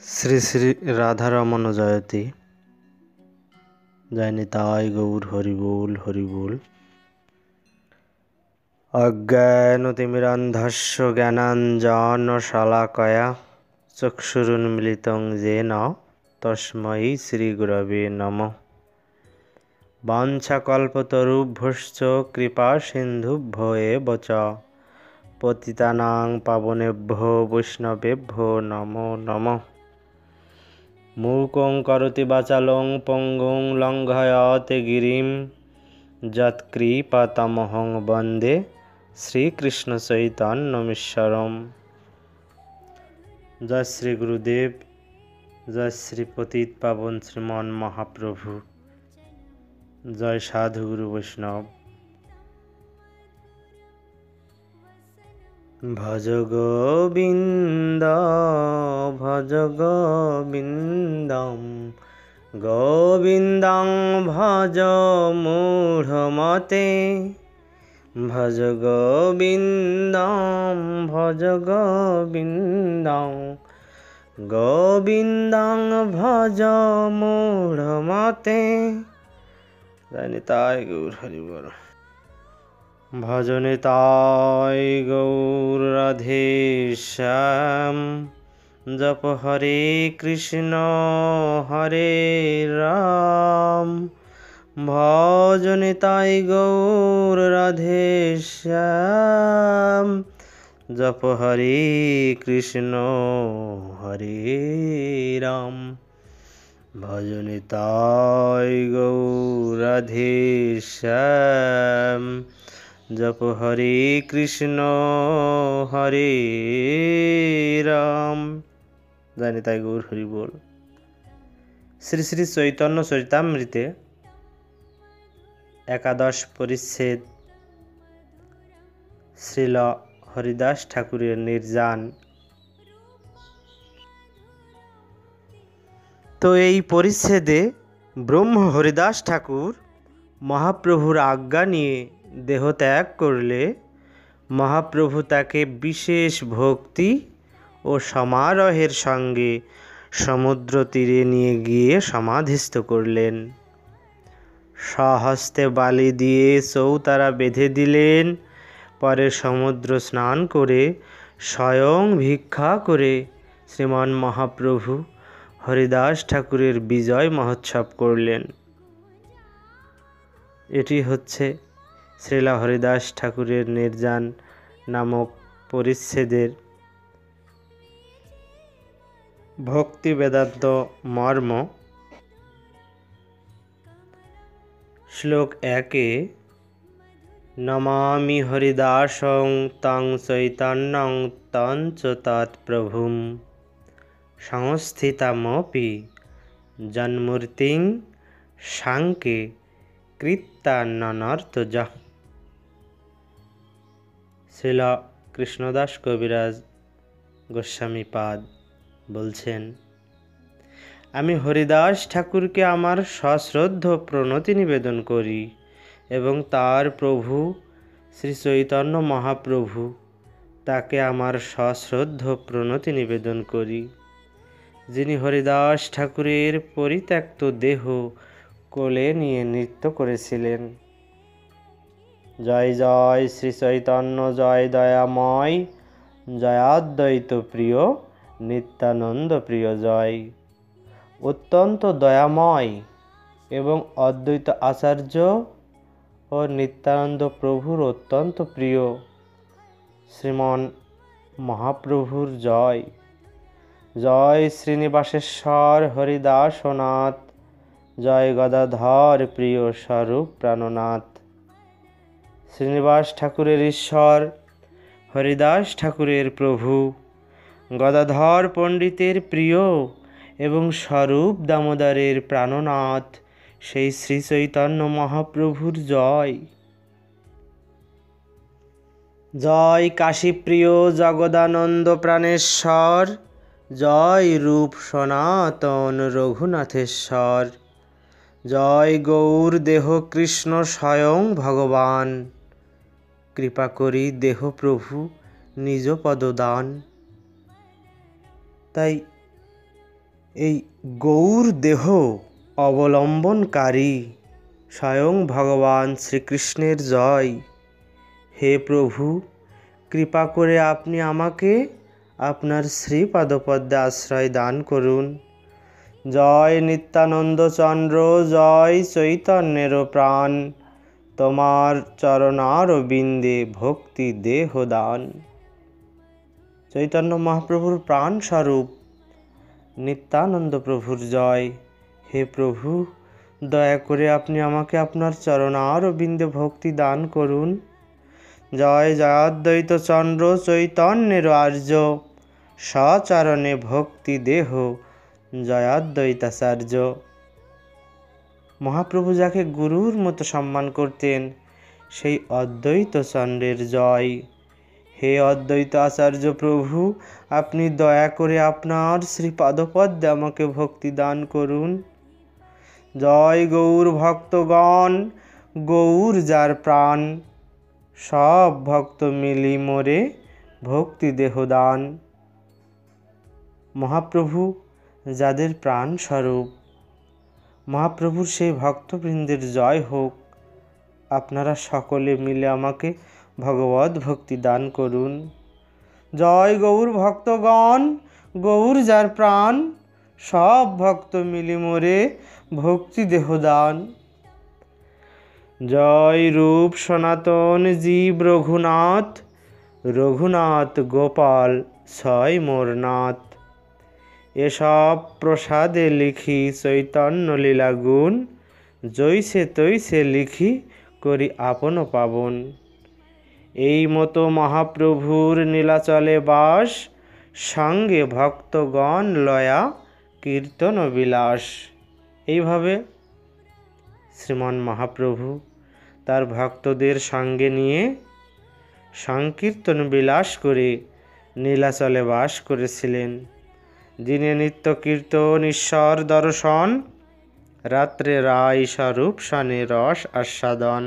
শ্রী শ্রী রাধারমণ জয়তী। জয় নিতাই গৌর হরিবোল হরিবোল। অজ্ঞানতিমিরান্ধস্য জ্ঞানাঞ্জনশলাকয়া চক্ষুরুন্মিলিतं येन তস্मै শ্রীগুরবে নমঃ। বাঞ্ছাকল্পতরুভ্যশ্চ কৃপাসিন্ধুভ্য এব চ পতিতানাং পাবনেভ্যো বৈষ্ণবেভ্যো নমো নমঃ। মূকং করোতি বাচালং পঙ্গুং লঙ্ঘয়তে গিরিম যৎকৃপাতমহং বন্দে শ্রীকৃষ্ণ চৈতন্যমীশ্বরম। জয় শ্রী গুরুদেব, জয় শ্রী পতিত পাবন শ্রীমন মহাপ্রভু, জয় সাধু গুরু বৈষ্ণব। ভজ গোবিন্দ ভজ গোবিন্দম গোবিন্দং ভজ মূঢ়মতে। ভজ গোবিন্দম ভজ গোবিন্দং গোবিন্দং ভজ মূঢ়মতে। জয় নিতাই গৌর হরিবোল। ভজ নিতাই গৌর রাধে শ্যাম। জপ হরে কৃষ্ণ হরে রাম। ভজ নিতাই গৌর রাধে শ্যাম। জপ হরে কৃষ্ণ হরে রাম। ভজ নিতাই গৌর রাধে শ্যাম। জপ হরে কৃষ্ণ হরে রাম। জয় নিতাই গৌর হরিবোল। শ্রী শ্রী চৈতন্য চরিতামৃতে একাদশ পরিচ্ছেদ শ্রীল হরিদাস ঠাকুরের নির্যান। তো এই পরিচ্ছেদে ব্রহ্ম হরিদাস ঠাকুর মহাপ্রভুর আজ্ঞা নিয়ে দেহত্যাগ করলে মহাপ্রভু তাকে বিশেষ ভক্তি ও সমারোহের সঙ্গে সমুদ্র তীরে নিয়ে গিয়ে সমাধিস্থ করলেন। স্বহস্তে বালি দিয়ে চৌতারা বেঁধে দিলেন। পরে সমুদ্র স্নান করে স্বয়ং ভিক্ষা করে শ্রীমান মহাপ্রভু হরিদাস ঠাকুরের বিজয় মহোৎসব করলেন। এটি হচ্ছে শ্রীলা হরিদাস ঠাকুরের নির্যান নামক পরিচ্ছেদের ভক্তি বেদান্ত মর্ম। শ্লোক 1-এ নমামি হরিদাসং তং চৈতন্যং তং চ তৎপ্রভুম সংস্থিতমপি জন্মূর্তিং সাংকে কৃত্যাননর্তজঃ। শ্রীল কৃষ্ণদাস কবিরাজ গোস্বামী পাদ বলছেন, আমি হরিদাস ঠাকুরকে আমার সশ্রদ্ধ প্রণতি নিবেদন করি এবং তার প্রভু শ্রী চৈতন্য মহাপ্রভু তাকে আমার সশ্রদ্ধ প্রণতি নিবেদন করি, যিনি হরিদাস ঠাকুরের পরিত্যক্ত দেহ কোলে নিয়ে নৃত্য করেছিলেন। জয় জয় শ্রী চৈতন্য জয় দয়াময় জয়াদ্বৈত প্রিয় নিত্যানন্দ প্রিয় জয়। অত্যন্ত দয়াময় এবং অদ্বৈত আচার্য ও নিত্যানন্দ প্রভুর অত্যন্ত প্রিয় শ্রীমন মহাপ্রভুর জয়। জয় শ্রীনিবাসেশ্বর হরিদাসনাথ জয় গদাধর প্রিয় স্বরূপ প্রাণনাথ। শ্রীনিবাস ঠাকুরের ঈশ্বর, হরিদাস ঠাকুরের প্রভু, গদাধর পণ্ডিতের প্রিয় এবং স্বরূপ দামোদরের প্রাণনাথ সেই শ্রী চৈতন্য মহাপ্রভুর জয়। জয় কাশীপ্রিয় জগদানন্দ প্রাণেশ্বর জয় রূপ সনাতন রঘুনাথেশ্বর। জয় গৌর দেহ কৃষ্ণ স্বয়ং ভগবান, কৃপা করি দেহ প্রভু নিজ পদদান। তাই এই গৌর দেহ অবলম্বনকারী স্বয়ং ভগবান শ্রীকৃষ্ণের জয়। হে প্রভু, কৃপা করে আপনি আমাকে আপনার শ্রীপাদপদ্মে আশ্রয় দান করুন। জয় নিত্যানন্দ চন্দ্র, জয় চৈতন্যের প্রাণ, তোমার চরণারবিন্দে ভক্তি দেহ দান। চৈতন্য মহাপ্রভুর প্রাণ স্বরূপ নিত্যানন্দ প্রভুর জয়। হে প্রভু, দয়া করে আপনি আমাকে আপনার চরণারবিন্দে ভক্তি দান করুন। জয় জয়াদ্বৈত চন্দ্র চৈতন্যের আর্য, সচরণে ভক্তি দেহ জয়াদ্বৈতাচার্য। মহাপ্রভু যাকে গুরুর মতো সম্মান করতেন, সেই অদ্বৈত চন্দ্রের জয়। হে অদ্বৈত আচার্য প্রভু, আপনি দয়া করে আপনার শ্রীপাদপদ্মে আমাকে ভক্তি দান করুন। জয় গৌর ভক্তগণ, গৌর যার প্রাণ, সব ভক্ত মিলি মোরে ভক্তি দেহ দান। মহাপ্রভু যাদের প্রাণ স্বরূপ, মহাপ্রভুর সেই ভক্তবৃন্দের জয় হোক। আপনারা সকলে মিলে আমাকে ভগবত ভক্তি দান করুন। জয় গৌর ভক্তগণ, গৌর যার প্রাণ, সব ভক্ত মিলি মোরে ভক্তি দেহ দান। জয় রূপ সনাতন জীব রঘুনাথ, রঘুনাথ গোপাল ছয় মোর নাথ। এসব প্রসাদে লিখি চৈতন্য লীলা গুণ, জৈসে তৈসে লিখি করি আপন পাবন। এই মতো মহাপ্রভুর নীলাচলে বাস, সঙ্গে ভক্তগণ লয়া কীর্তন বিলাস। এইভাবে শ্রীমান মহাপ্রভু তার ভক্তদের সঙ্গে নিয়ে সংকীর্তন বিলাস করে নীলাচলে বাস করেছিলেন। দিনে নিত্য কীর্তন ঈশ্বর দর্শন, রাত্রে রায় স্বরূপ সনে রস আস্বাদন।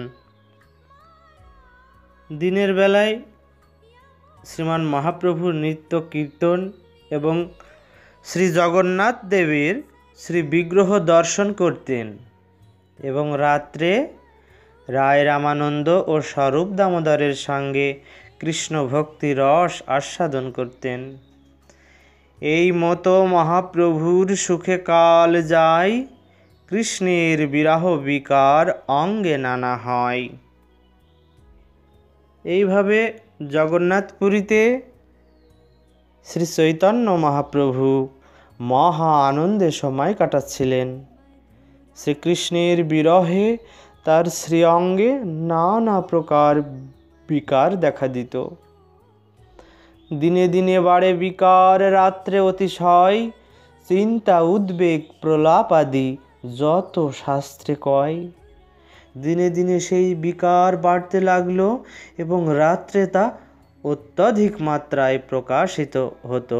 দিনের বেলায় শ্রীমান মহাপ্রভুর নিত্য কীর্তন এবং শ্রী জগন্নাথ দেবের শ্রী বিগ্রহ দর্শন করতেন এবং রাত্রে রায় রামানন্দ ও স্বরূপ দামোদরের সঙ্গে কৃষ্ণ ভক্তি রস আস্বাদন করতেন। এই মতো মহাপ্রভুর সুখে কাল যায়, কৃষ্ণের বিরহ বিকার অঙ্গে নানা হয়। এইভাবে জগন্নাথপুরীতে শ্রী চৈতন্য মহাপ্রভু মহা আনন্দে সময় কাটাচ্ছিলেন। শ্রীকৃষ্ণের বিরহে তার শ্রীঅঙ্গে নানা প্রকার বিকার দেখা দিত। দিনে দিনে বাড়ে বিকার, রাত্রে অতিশয়, চিন্তা উদ্বেগ প্রলাপ আদি যত শাস্ত্রে কয়। দিনে দিনে সেই বিকার বাড়তে লাগলো এবং রাত্রে তা অত্যধিক মাত্রায় প্রকাশিত হতো।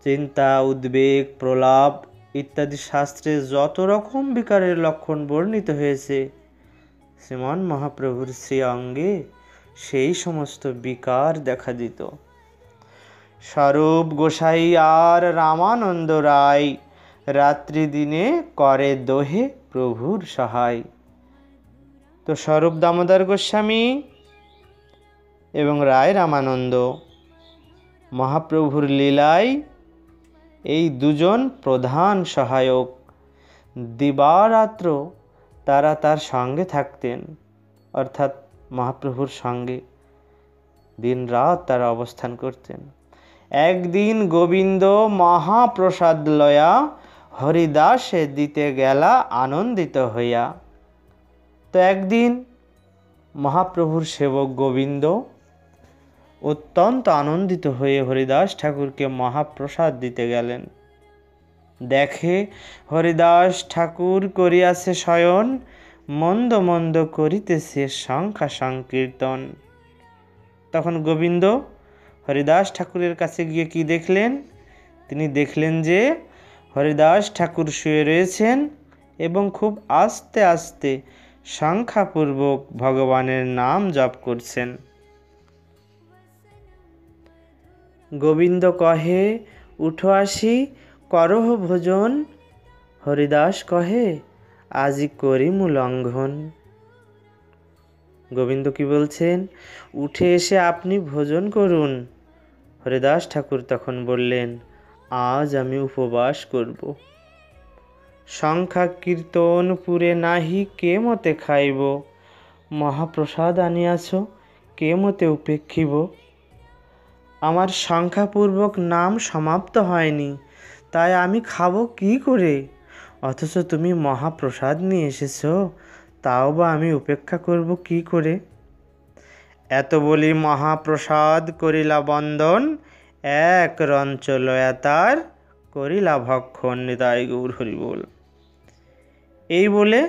চিন্তা উদ্বেগ প্রলাপ ইত্যাদি শাস্ত্রে যত রকম বিকারের লক্ষণ বর্ণিত হয়েছে, শ্রীমান মহাপ্রভুর শ্রী অঙ্গে সেই সমস্ত বিকার দেখা দিত। স্বরূপ গোসাই আর রামানন্দ রায় রাত্রি দিনে করে দোহে প্রভুর সহায়। তো স্বরূপ দামোদর গোস্বামী এবং রায় রামানন্দ মহাপ্রভুর লীলায় এই দুজন প্রধান সহায়ক। দিবারাত্র তারা তার সঙ্গে থাকতেন, অর্থাৎ মহাপ্রভুর সঙ্গে দিন রাত তারা অবস্থান করতেন। একদিন গোবিন্দ মহাপ্রসাদ লয়া হরিদাসে দিতে গেলা আনন্দিত হইয়া। তো একদিন মহাপ্রভুর সেবক গোবিন্দ অত্যন্ত আনন্দিত হয়ে হরিদাস ঠাকুরকে মহাপ্রসাদ দিতে গেলেন। দেখে হরিদাস ঠাকুর করিয়াছে শয়ন, মন্দ মন্দ করিতেছে সংখ্যা সংকীর্তন। তখন গোবিন্দ হরিদাস ঠাকুরের কাছে গিয়ে কি দেখলেন? তিনি দেখলেন যে হরিদাস ঠাকুর শুয়ে রয়েছেন এবং খুব আস্তে আস্তে সংখ্যাপূর্বক ভগবানের নাম জপ করছেন। গোবিন্দ কহে, উঠো আসি, করহ ভোজন। হরিদাস কহে, আজি করিমু লঙ্ঘন। গোবিন্দ কি বলছেন? উঠে এসে আপনি ভোজন করুন। হরিদাস ঠাকুর তখন বললেন, আজ আমি উপবাস করব। সংখ্যা কীর্তন পুরে নাহি কে মতে খাইব। মহাপ্রসাদ আনিয়াছ কে মতে উপেক্ষিব। আমার সংখ্যাপূর্বক নাম সমাপ্ত হয়নি, তাই আমি খাবো কি করে? অথচ তুমি মহাপ্রসাদ নিয়ে এসেছ, তাও বা আমি উপেক্ষা করব কি করে? এত বলি মহাপ্রসাদ করিলা বন্দন, এক রঞ্চ লয়া তার করিলা ভক্ষণ। নিতাই গৌর হরি বল। এই বলে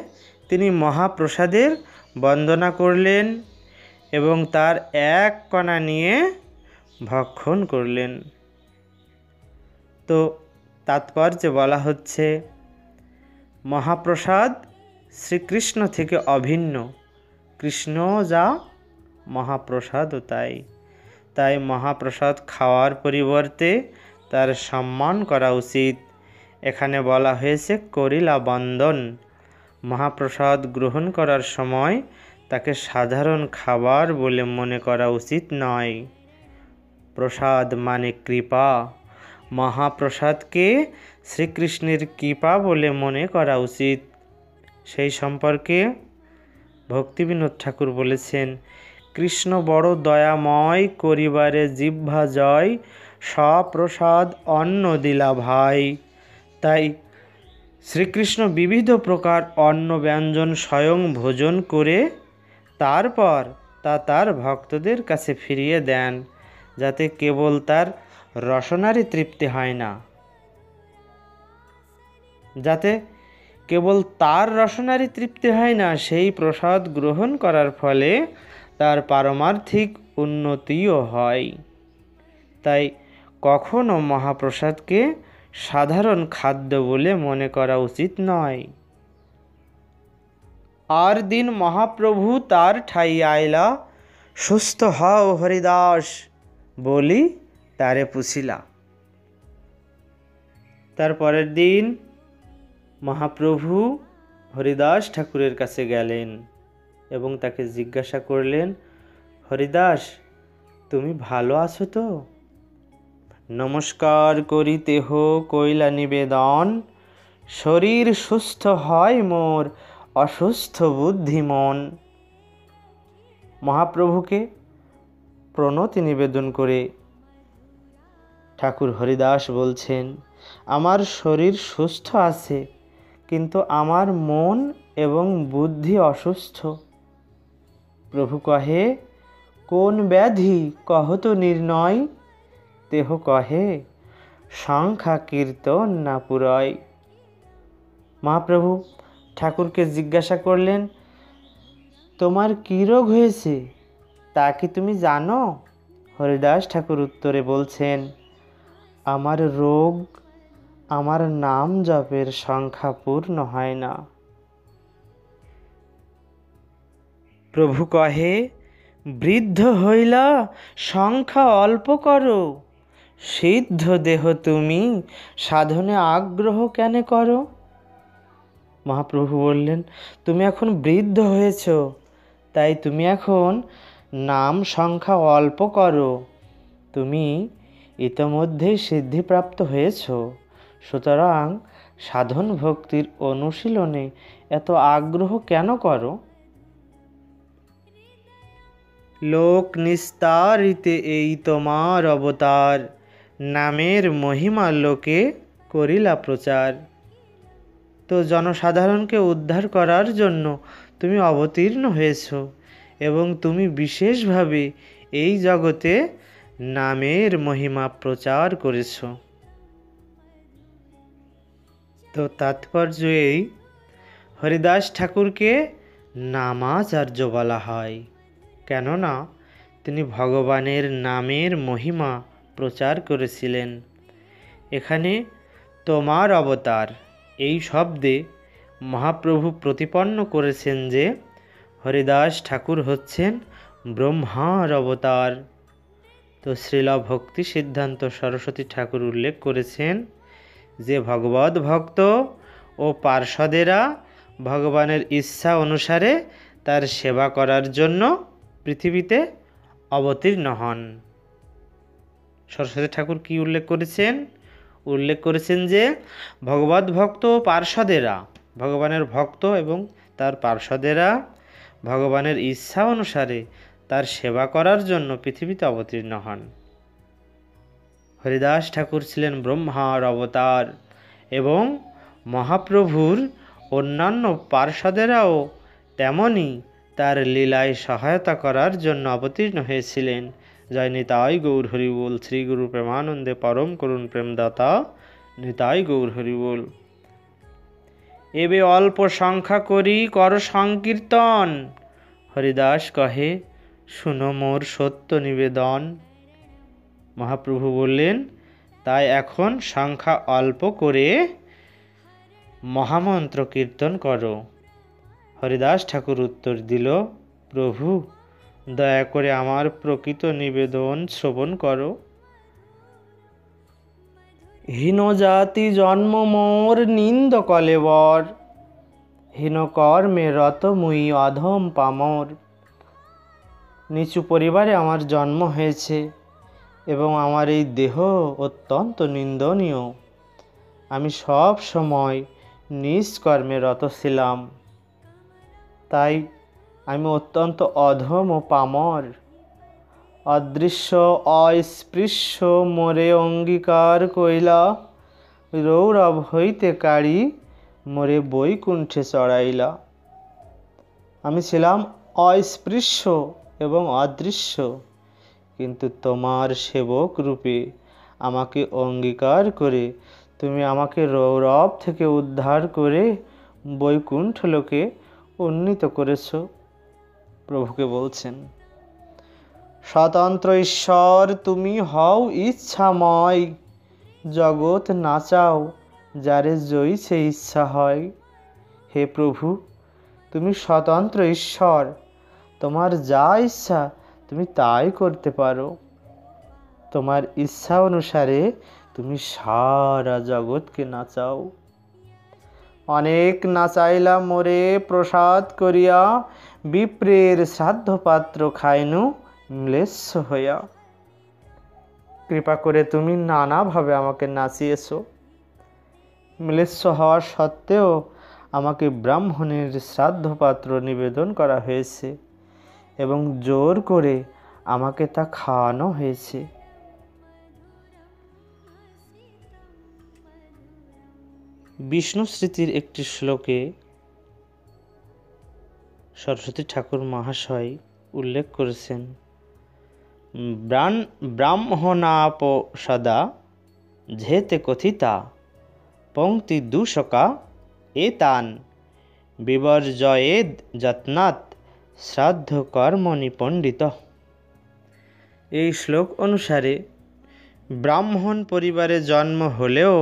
তিনি মহাপ্রসাদের বন্দনা করলেন এবং তার এক কণা নিয়ে ভক্ষণ করলেন। তো তাৎপর্যে বলা হচ্ছে, মহাপ্রসাদ শ্রীকৃষ্ণ থেকে অভিন্ন, কৃষ্ণ যা মহাপ্রসাদও তাই। তাই মহাপ্রসাদ খাওয়ার পরিবর্তে তার সম্মান করা উচিত। এখানে বলা হয়েছে করিলা বন্দন। মহাপ্রসাদ গ্রহণ করার সময় তাকে সাধারণ খাবার বলে মনে করা উচিত নয়। প্রসাদ মানে কৃপা। মহাপ্রসাদকে শ্রীকৃষ্ণের কৃপা বলে মনে করা উচিত। সেই সম্পর্কে ভক্তিবিনোদ ঠাকুর বলেছেন, কৃষ্ণ বড় দয়াময়, করিবারে জিহ্বা জয়, সপ্রসাদ অন্ন দিলা ভাই। তাই শ্রীকৃষ্ণ বিবিধ প্রকার অন্ন ব্যঞ্জন স্বয়ং ভোজন করে তারপর তা তার ভক্তদের কাছে ফিরিয়ে দেন, যাতে কেবল তার রসনারই তৃপ্তি হয় না, সেই প্রসাদ গ্রহণ করার ফলে তার পারমার্থিক উন্নতিও হয়। তাই কখনো মহাপ্রসাদকে সাধারণ খাদ্য বলে মনে করা উচিত নয়। আর দিন মহাপ্রভু তার ঠাই আইলা, সুস্থ হও হরিদাস বলি তারে পুছিলা। তার পরের দিন মহাপ্রভু হরিদাস ঠাকুরের কাছে গেলেন এবং তাকে জিজ্ঞাসা করলেন, হরিদাস, তুমি ভালো আছো তো? নমস্কার করিতেহ কইলা নিবেদন, শরীর সুস্থ হয় মোর, অসুস্থ বুদ্ধি মন। মহাপ্রভুকে প্রণতি নিবেদন করে ঠাকুর হরিদাস বলছেন, আমার শরীর সুস্থ আছে, কিন্তু আমার মন এবং বুদ্ধি অসুস্থ। প্রভু কহে, কোন ব্যাধি কহ তো নির্ণয়? দেহ কহে, সংখ্যা কীর্তন না পুরয়। মহাপ্রভু ঠাকুরকে জিজ্ঞাসা করলেন, তোমার কী রোগ হয়েছে তা কি তুমি জানো? হরিদাস ঠাকুর উত্তরে বলছেন, আমার রোগ আমার নাম জপের সংখ্যা পূর্ণ হয় না। প্রভু কহে, বৃদ্ধ হইলা সংখ্যা অল্প করো, সিদ্ধ দেহ তুমি সাধনে আগ্রহ কেন করো? মহাপ্রভু বললেন, তুমি এখন বৃদ্ধ হয়েছ, তাই তুমি এখন নাম সংখ্যা অল্প করো। তুমি ইতোমধ্যেই সিদ্ধিপ্রাপ্ত হয়েছ, সুতরাং সাধন ভক্তির অনুশীলনে এত আগ্রহ কেন করো? লোক নিস্তারিতে এই তোমার অবতার, নামের মহিমা লোকে করিলা প্রচার। তো জনসাধারণকে উদ্ধার করার জন্য তুমি অবতীর্ণ হয়েছ এবং তুমি বিশেষভাবে এই জগতে নামের মহিমা প্রচার করেছ। তো তাৎপর্য এই, হরিদাস ঠাকুরকে নামাচার্য বলা হয়, কেননা তিনি ভগবানের নামের মহিমা প্রচার করেছিলেন। এখানে তোমার অবতার এই শব্দে মহাপ্রভু প্রতিপন্ন করেছেন যে হরিদাস ঠাকুর হচ্ছেন ব্রহ্মার অবতার। তো শ্রীল ভক্তি সিদ্ধান্ত সরস্বতী ঠাকুর উল্লেখ করেছেন যে ভগবত ভক্ত ও পার্ষদেরা ভগবানের ইচ্ছা অনুসারে তার সেবা করার জন্য পৃথিবীতে অবতীর্ণ হন। সরস্বতী ঠাকুর কি উল্লেখ করেছেন? উল্লেখ করেছেন যে ভগবত ভক্ত ও পার্ষদেরা, ভগবানের ভক্ত এবং তার পার্ষদেরা ভগবানের ইচ্ছা অনুসারে তার সেবা করার জন্য পৃথিবীতে অবতীর্ণ হন। হরিদাস ঠাকুর ছিলেন ব্রহ্মার অবতার এবং মহাপ্রভুর অন্যান্য পার্ষদেরাও তেমনই তার লীলায় সহায়তা করার জন্য অবতীর্ণ হয়েছিলেন। জয় নিতাই গৌর হরি বল। শ্রী গুরু প্রেমানন্দে পরম করুণ প্রেমদাতা নিতাই গৌর হরি বল। এবে অল্প সংখ্যা করি কর সংকীর্তন, হরিদাস কহে শুনো মোর সত্য নিবেদন। মহাপ্রভু বললেন, তাই এখন সংখ্যা অল্প করে মহামন্ত্র কীর্তন করো। হরিদাস ঠাকুর উত্তর দিল, প্রভু দয়া করে আমার প্রকৃত নিবেদন শ্রবণ করো। হীন জাতি জন্ম মোর নিন্দ কলেবর, হীন কর্মে রত মুই অধম পামর। নিচু পরিবারে আমার জন্ম হয়েছে এবং আমার এই দেহ অত্যন্ত নিন্দনীয়। আমি সব সময় নিজ কর্মে রত ছিলাম, তাই আমি অত্যন্ত অধম ও পামর। অদৃশ্য অস্পৃশ্য মোরে অঙ্গীকার কইলা, রৌরব হইতে কাড়ি মোরে বৈকুণ্ঠে চড়াইলা। আমি ছিলাম অস্পৃশ্য এবং অদৃশ্য, কিন্তু তোমার সেবক রূপে আমাকে অঙ্গীকার করে তুমি আমাকে রৌরব থেকে উদ্ধার করে বৈকুণ্ঠ লোকে উন্নীত করেছ। প্রভুকে বলছেন, স্বতন্ত্র ঈশ্বর তুমি হও ইচ্ছাময়, জগৎ নাচাও যারে জয়ীছে ইচ্ছা হয়। হে প্রভু, তুমি স্বতন্ত্র ঈশ্বর, তোমার যা ইচ্ছা তুমি তাই করতে পারো। তোমার ইচ্ছা অনুসারে তুমি সারা জগৎকে নাচাও। অনেক নাচাইলা মোরে প্রসাদ করিয়া, বিপ্রের শ্রাদ্ধ পাত্র খাইনু ম্লেচ্ছ হইয়া। কৃপা করে তুমি নানাভাবে আমাকে নাচিয়েছ। ম্লেচ্ছ হওয়া সত্ত্বেও আমাকে ব্রাহ্মণের শ্রাদ্ধ পাত্র নিবেদন করা হয়েছে এবং জোর করে আমাকে তা খাওয়ানো হয়েছে। বিষ্ণু স্মৃতির একটি শ্লোকে সরস্বতী ঠাকুর মহাশয় উল্লেখ করেছেন, ব্রাহ্মণাপসদা ঝেতে কথিতা পংক্তি দূষকা এতান বিবর্জয়েদ যত্নাৎ শ্রাদ্ধ কর্মণি পণ্ডিত। এই শ্লোক অনুসারে ব্রাহ্মণ পরিবারে জন্ম হলেও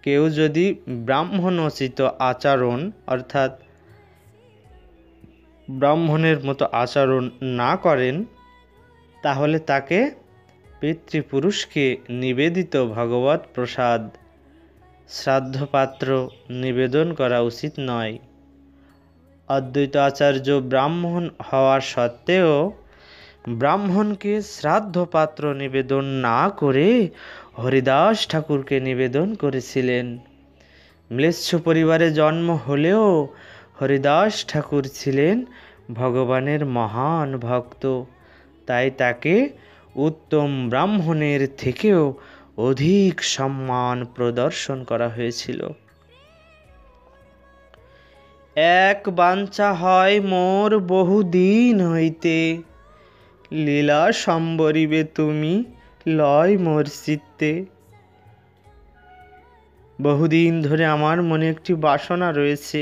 কেউ যদি ব্রাহ্মণোচিত আচরণ অর্থাৎ ব্রাহ্মণের মতো আচরণ না করেন, তাহলে তাকে পিতৃপুরুষকে নিবেদিত ভগবত প্রসাদ শ্রাদ্ধপাত্র নিবেদন করা উচিত নয়। অদ্বৈত আচার্য ব্রাহ্মণ হওয়া সত্ত্বেও ব্রাহ্মণকে শ্রাদ্ধপাত্র নিবেদন না করে হরিদাস ঠাকুরকে নিবেদন করেছিলেন। ম্লেচ্ছ পরিবারে জন্ম হলেও হরিদাস ঠাকুর ছিলেন ভগবানের মহান ভক্ত, তাই তাকে উত্তম ব্রাহ্মণের থেকেও অধিক সম্মান প্রদর্শন করা হয়েছিল। এক বাঞ্ছা হয় মোর বহুদিন হইতে, লীলা সম্বরিবে তুমি লয় মোর চিত্তে। বহুদিন ধরে আমার মনে একটি বাসনা রয়েছে।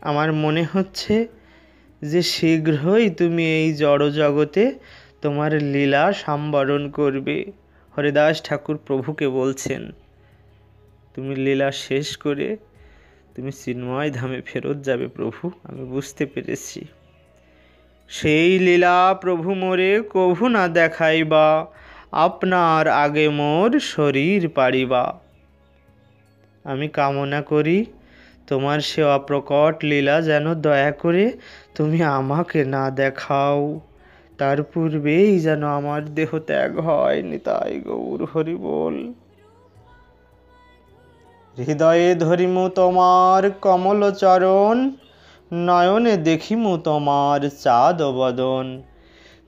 আমার মনে হচ্ছে যে শীঘ্রই তুমি এই জড় জগতে তোমার লীলা সম্বরণ করবে। হরিদাস ঠাকুর প্রভুকে বলছেন, তুমি লীলা শেষ করে তুমি চিন্ময় ধামে ফেরত যাবে প্রভু, আমি বুঝতে পেরেছি। সেই লীলা প্রভু মোরে কভু না দেখাইবা, আপনার আগে মোর শরীর পাড়িবা। আমি কামনা করি তোমার সে অপ্রকট লীলা যেন দয়া করে তুমি আমাকে না দেখাও, তার পূর্বেই যেন আমার দেহ ত্যাগ হয়। নিতাই গৌর হরি বল। হৃদয়ে ধরিমু তোমার কমল চরণ, নয়নে দেখিমু তোমার চাঁদ বদন,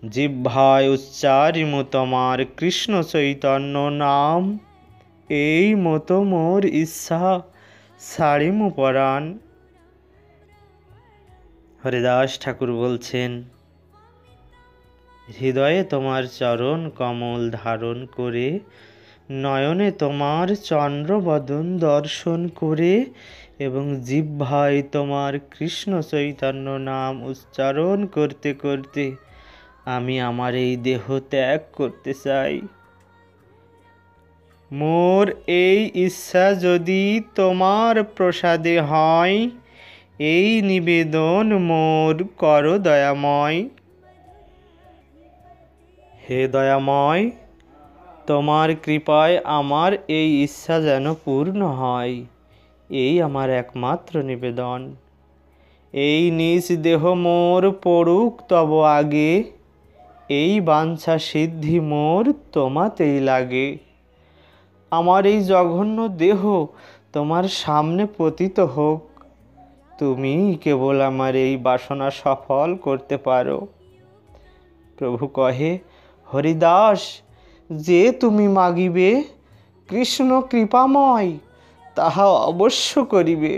জিহ্বায় উচ্চারিমু তোমার কৃষ্ণ চৈতন্য নাম, এই মতো মোর ইচ্ছা ছাড়িমু পরাণ। হরিদাস ঠাকুর বলছেন, হৃদয়ে তোমার চরণ কমল ধারণ করে, নয়নে তোমার চন্দ্রবদন দর্শন করে এবং জিহ্বায় তোমার কৃষ্ণ চৈতন্য নাম উচ্চারণ করতে করতে আমি আমার এই দেহ ত্যাগ করতে চাই। মোর এই ইচ্ছা যদি তোমার প্রসাদে হয়, এই নিবেদন মোর কর দয়াময়। হে দয়াময়, তোমার কৃপায় আমার এই ইচ্ছা যেন পূর্ণ হয়, এই আমার একমাত্র নিবেদন। এই নিজ দেহ মোর পড়ুক তব আগে, এই বাঞ্ছা সিদ্ধি মোর তোমাতেই লাগে। আমার এই জঘন্য দেহ তোমার সামনে পতিত হোক, তুমি কেবল আমার এই বাসনা সফল করতে পারো। প্রভু কহে, হরিদাস, যে তুমি মাগিবে কৃষ্ণ কৃপাময় তাহা অবশ্য করিবে।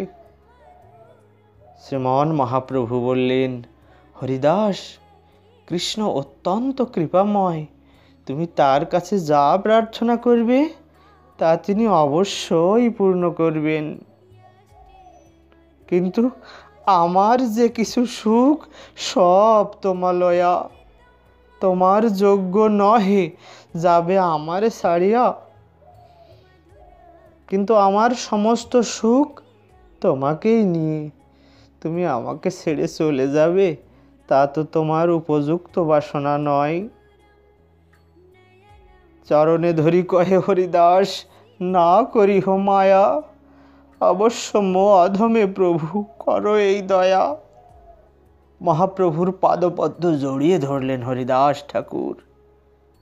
শ্রীমান মহাপ্রভু বললেন, হরিদাস, কৃষ্ণ অত্যন্ত কৃপাময়, তুমি তার কাছে যা প্রার্থনা করবে তা তিনি অবশ্যই পূর্ণ করবেন। কিন্তু আমার যে কিছু সুখ সব তোমালয়া, তোমার যোগ্য নহে যাবে আমারে ছাড়িয়া। কিন্তু আমার সমস্ত সুখ তোমাকেই নিয়ে তুমি আমাকে ছেড়ে চলে যাবে, তা তো তোমার উপযুক্ত বাসনা নয়। চরণে ধরি কহে হরিদাস, না করিহ মায়া, অবশ্য মো অধমে প্রভু করো এই দয়া। মহাপ্রভুর পাদপদ্ম জড়িয়ে ধরলেন হরিদাস ঠাকুর,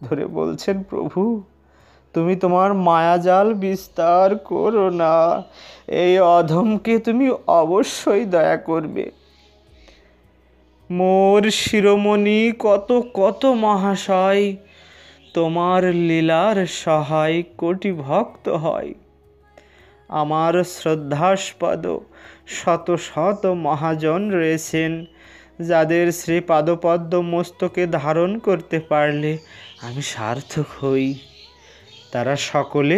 ধরে বলছেন, প্রভু তুমি তোমার মায়াজাল বিস্তার করো না, এই অধমকে তুমি অবশ্যই দয়া করবে। মোর শিরোমণি কত কত মহাশয়, তোমার লীলার সহায় কোটি ভক্ত হয়। আমার শ্রদ্ধাস্পদ শত শত মহাজন রয়েছেন, যাদের শ্রী পাদপদ্ম মস্তকে ধারণ করতে পারলে আমি সার্থক হই। তারা সকলে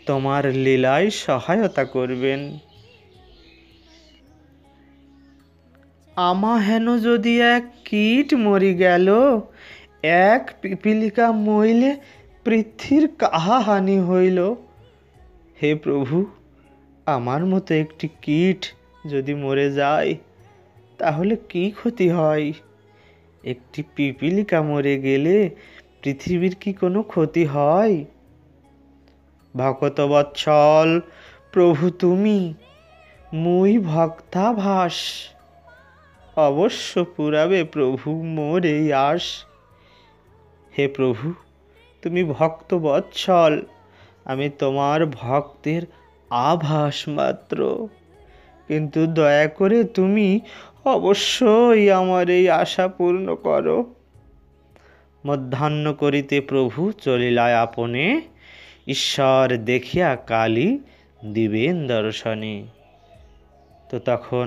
তোমার লীলায় সহায়তা করবেন। আমা হেন যদি এক কীট মরি গেল, এক পিপীলিকা মইলে পৃথ্বীর কাহা হানি হইল। হে প্রভু, আমার মতো একটি কীট যদি মরে যায় তাহলে কি ক্ষতি হয়? একটি পিপীলিকা মরে গেলে পৃথিবীর কি কোনো ক্ষতি হয়? ভকতবৎসল প্রভু তুমি, মুই ভক্তাভাস, অবশ্য পুরাবে প্রভু মোর এই আশ। হে প্রভু, তুমি ভক্তবৎসল, আমি তোমার ভক্তের আভাস মাত্র, কিন্তু দয়া করে তুমি অবশ্যই আমার এই আশা পূর্ণ করো। মধ্যাহ্ন করিতে প্রভু চলিলা আপনে, ঈশ্বর দেখিয়া কালী দিবেন দর্শনে। তো তখন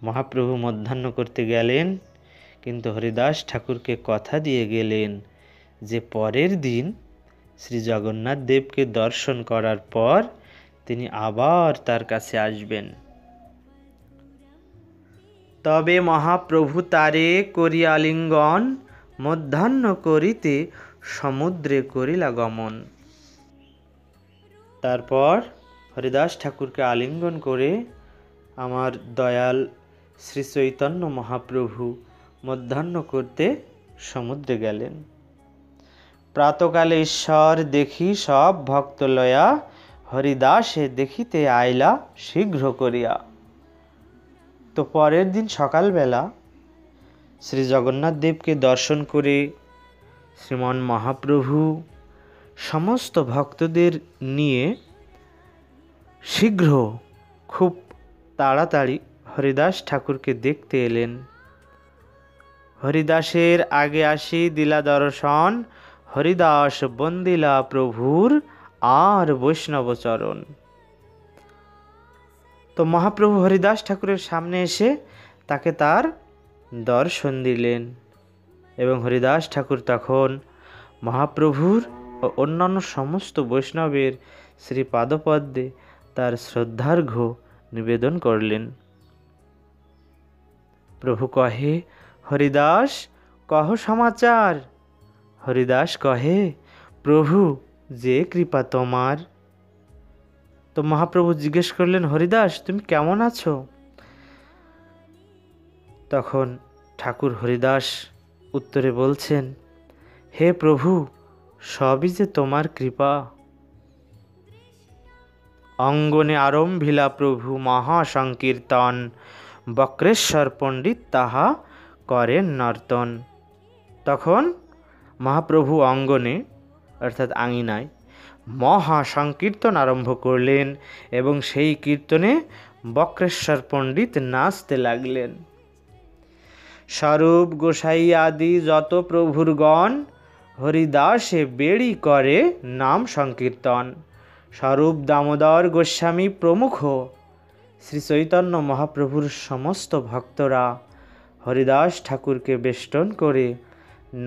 মহাপ্রভু মধ্যাহ্ন করতে গেলেন, কিন্তু হরিদাস ঠাকুরকে কথা দিয়ে গেলেন যে পরের দিন শ্রী জগন্নাথ দেবকে দর্শন করার পর তিনি আবার তার কাছে আসবেন। তবে মহাপ্রভু তারে করিয়া আলিঙ্গন, মধ্যাহ্ন করিতে সমুদ্রে করিলা গমন। তারপর হরিদাস ঠাকুরকে আলিঙ্গন করে আমার দয়াল শ্রী চৈতন্য মহাপ্রভু মধ্যাহ্ন করতে সমুদ্রে গেলেন। প্রাতকালে ঈশ্বর দেখি সব ভক্ত লয়া, হরিদাসে দেখিতে আইলা শীঘ্র করিয়া। তো পরের দিন সকালবেলা শ্রী জগন্নাথ দেবকে দর্শন করে শ্রীমান মহাপ্রভু সমস্ত ভক্তদের নিয়ে শীঘ্র খুব তাড়াতাড়ি হরিদাস ঠাকুরকে দেখতে এলেন। হরিদাসের আগে আসি দিলা দর্শন, হরিদাস বন্দিলা প্রভুর আর বৈষ্ণব চরণ। তো মহাপ্রভু হরিদাস ঠাকুরের সামনে এসে তাকে তার দর্শন দিলেন এবং হরিদাস ঠাকুর তখন মহাপ্রভুর ও অন্যান্য সমস্ত বৈষ্ণবের শ্রী পাদপদ্মে তার শ্রদ্ধার্ঘ্য নিবেদন করলেন। প্রভু কহে, হরিদাস কহ সমাচার। হরিদাস কহে, প্রভু যে কৃপা তোমার। তো মহাপ্রভু জিজ্ঞেস করলেন, হরিদাস তুমি কেমন আছো? তখন ঠাকুর হরিদাস উত্তরে বলছেন, হে প্রভু, সবই যে তোমার কৃপা। অঙ্গনে আরম্ভিলা প্রভু মহাসংকীর্তন, বক্রেশ্বর পণ্ডিত তাহা করেন নর্তন। তখন মহাপ্রভু অঙ্গনে অর্থাৎ আঙিনায় মহাসংকীর্তন আরম্ভ করলেন এবং সেই কীর্তনে বক্রেশ্বর পণ্ডিত নাচতে লাগলেন। স্বরূপ গোসাই আদি যত প্রভুর গণ, হরিদাসে বেড়ি করে নাম সংকীর্তন। স্বরূপ দামোদর গোস্বামী প্রমুখ, শ্রী চৈতন্য মহাপ্রভুর সমস্ত ভক্তরা হরিদাস ঠাকুরকে বেষ্টন করে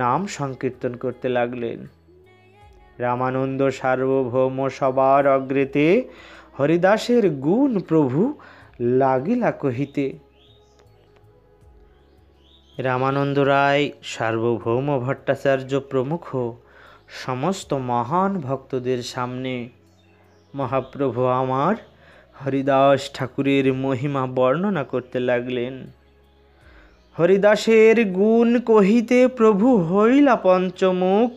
নাম সংকীর্তন করতে লাগলেন। রামানন্দ সার্বভৌম সবার অগ্রেতে, হরিদাসের গুণ প্রভু লাগিলা কহিতে। রামানন্দ রায়, সার্বভৌম ভট্টাচার্য প্রমুখ সমস্ত মহান ভক্তদের সামনে মহাপ্রভু আমার হরিদাস ঠাকুরের মহিমা বর্ণনা করতে লাগলেন। হরিদাসের গুণ কহিতে প্রভু হইলা পঞ্চমুখ,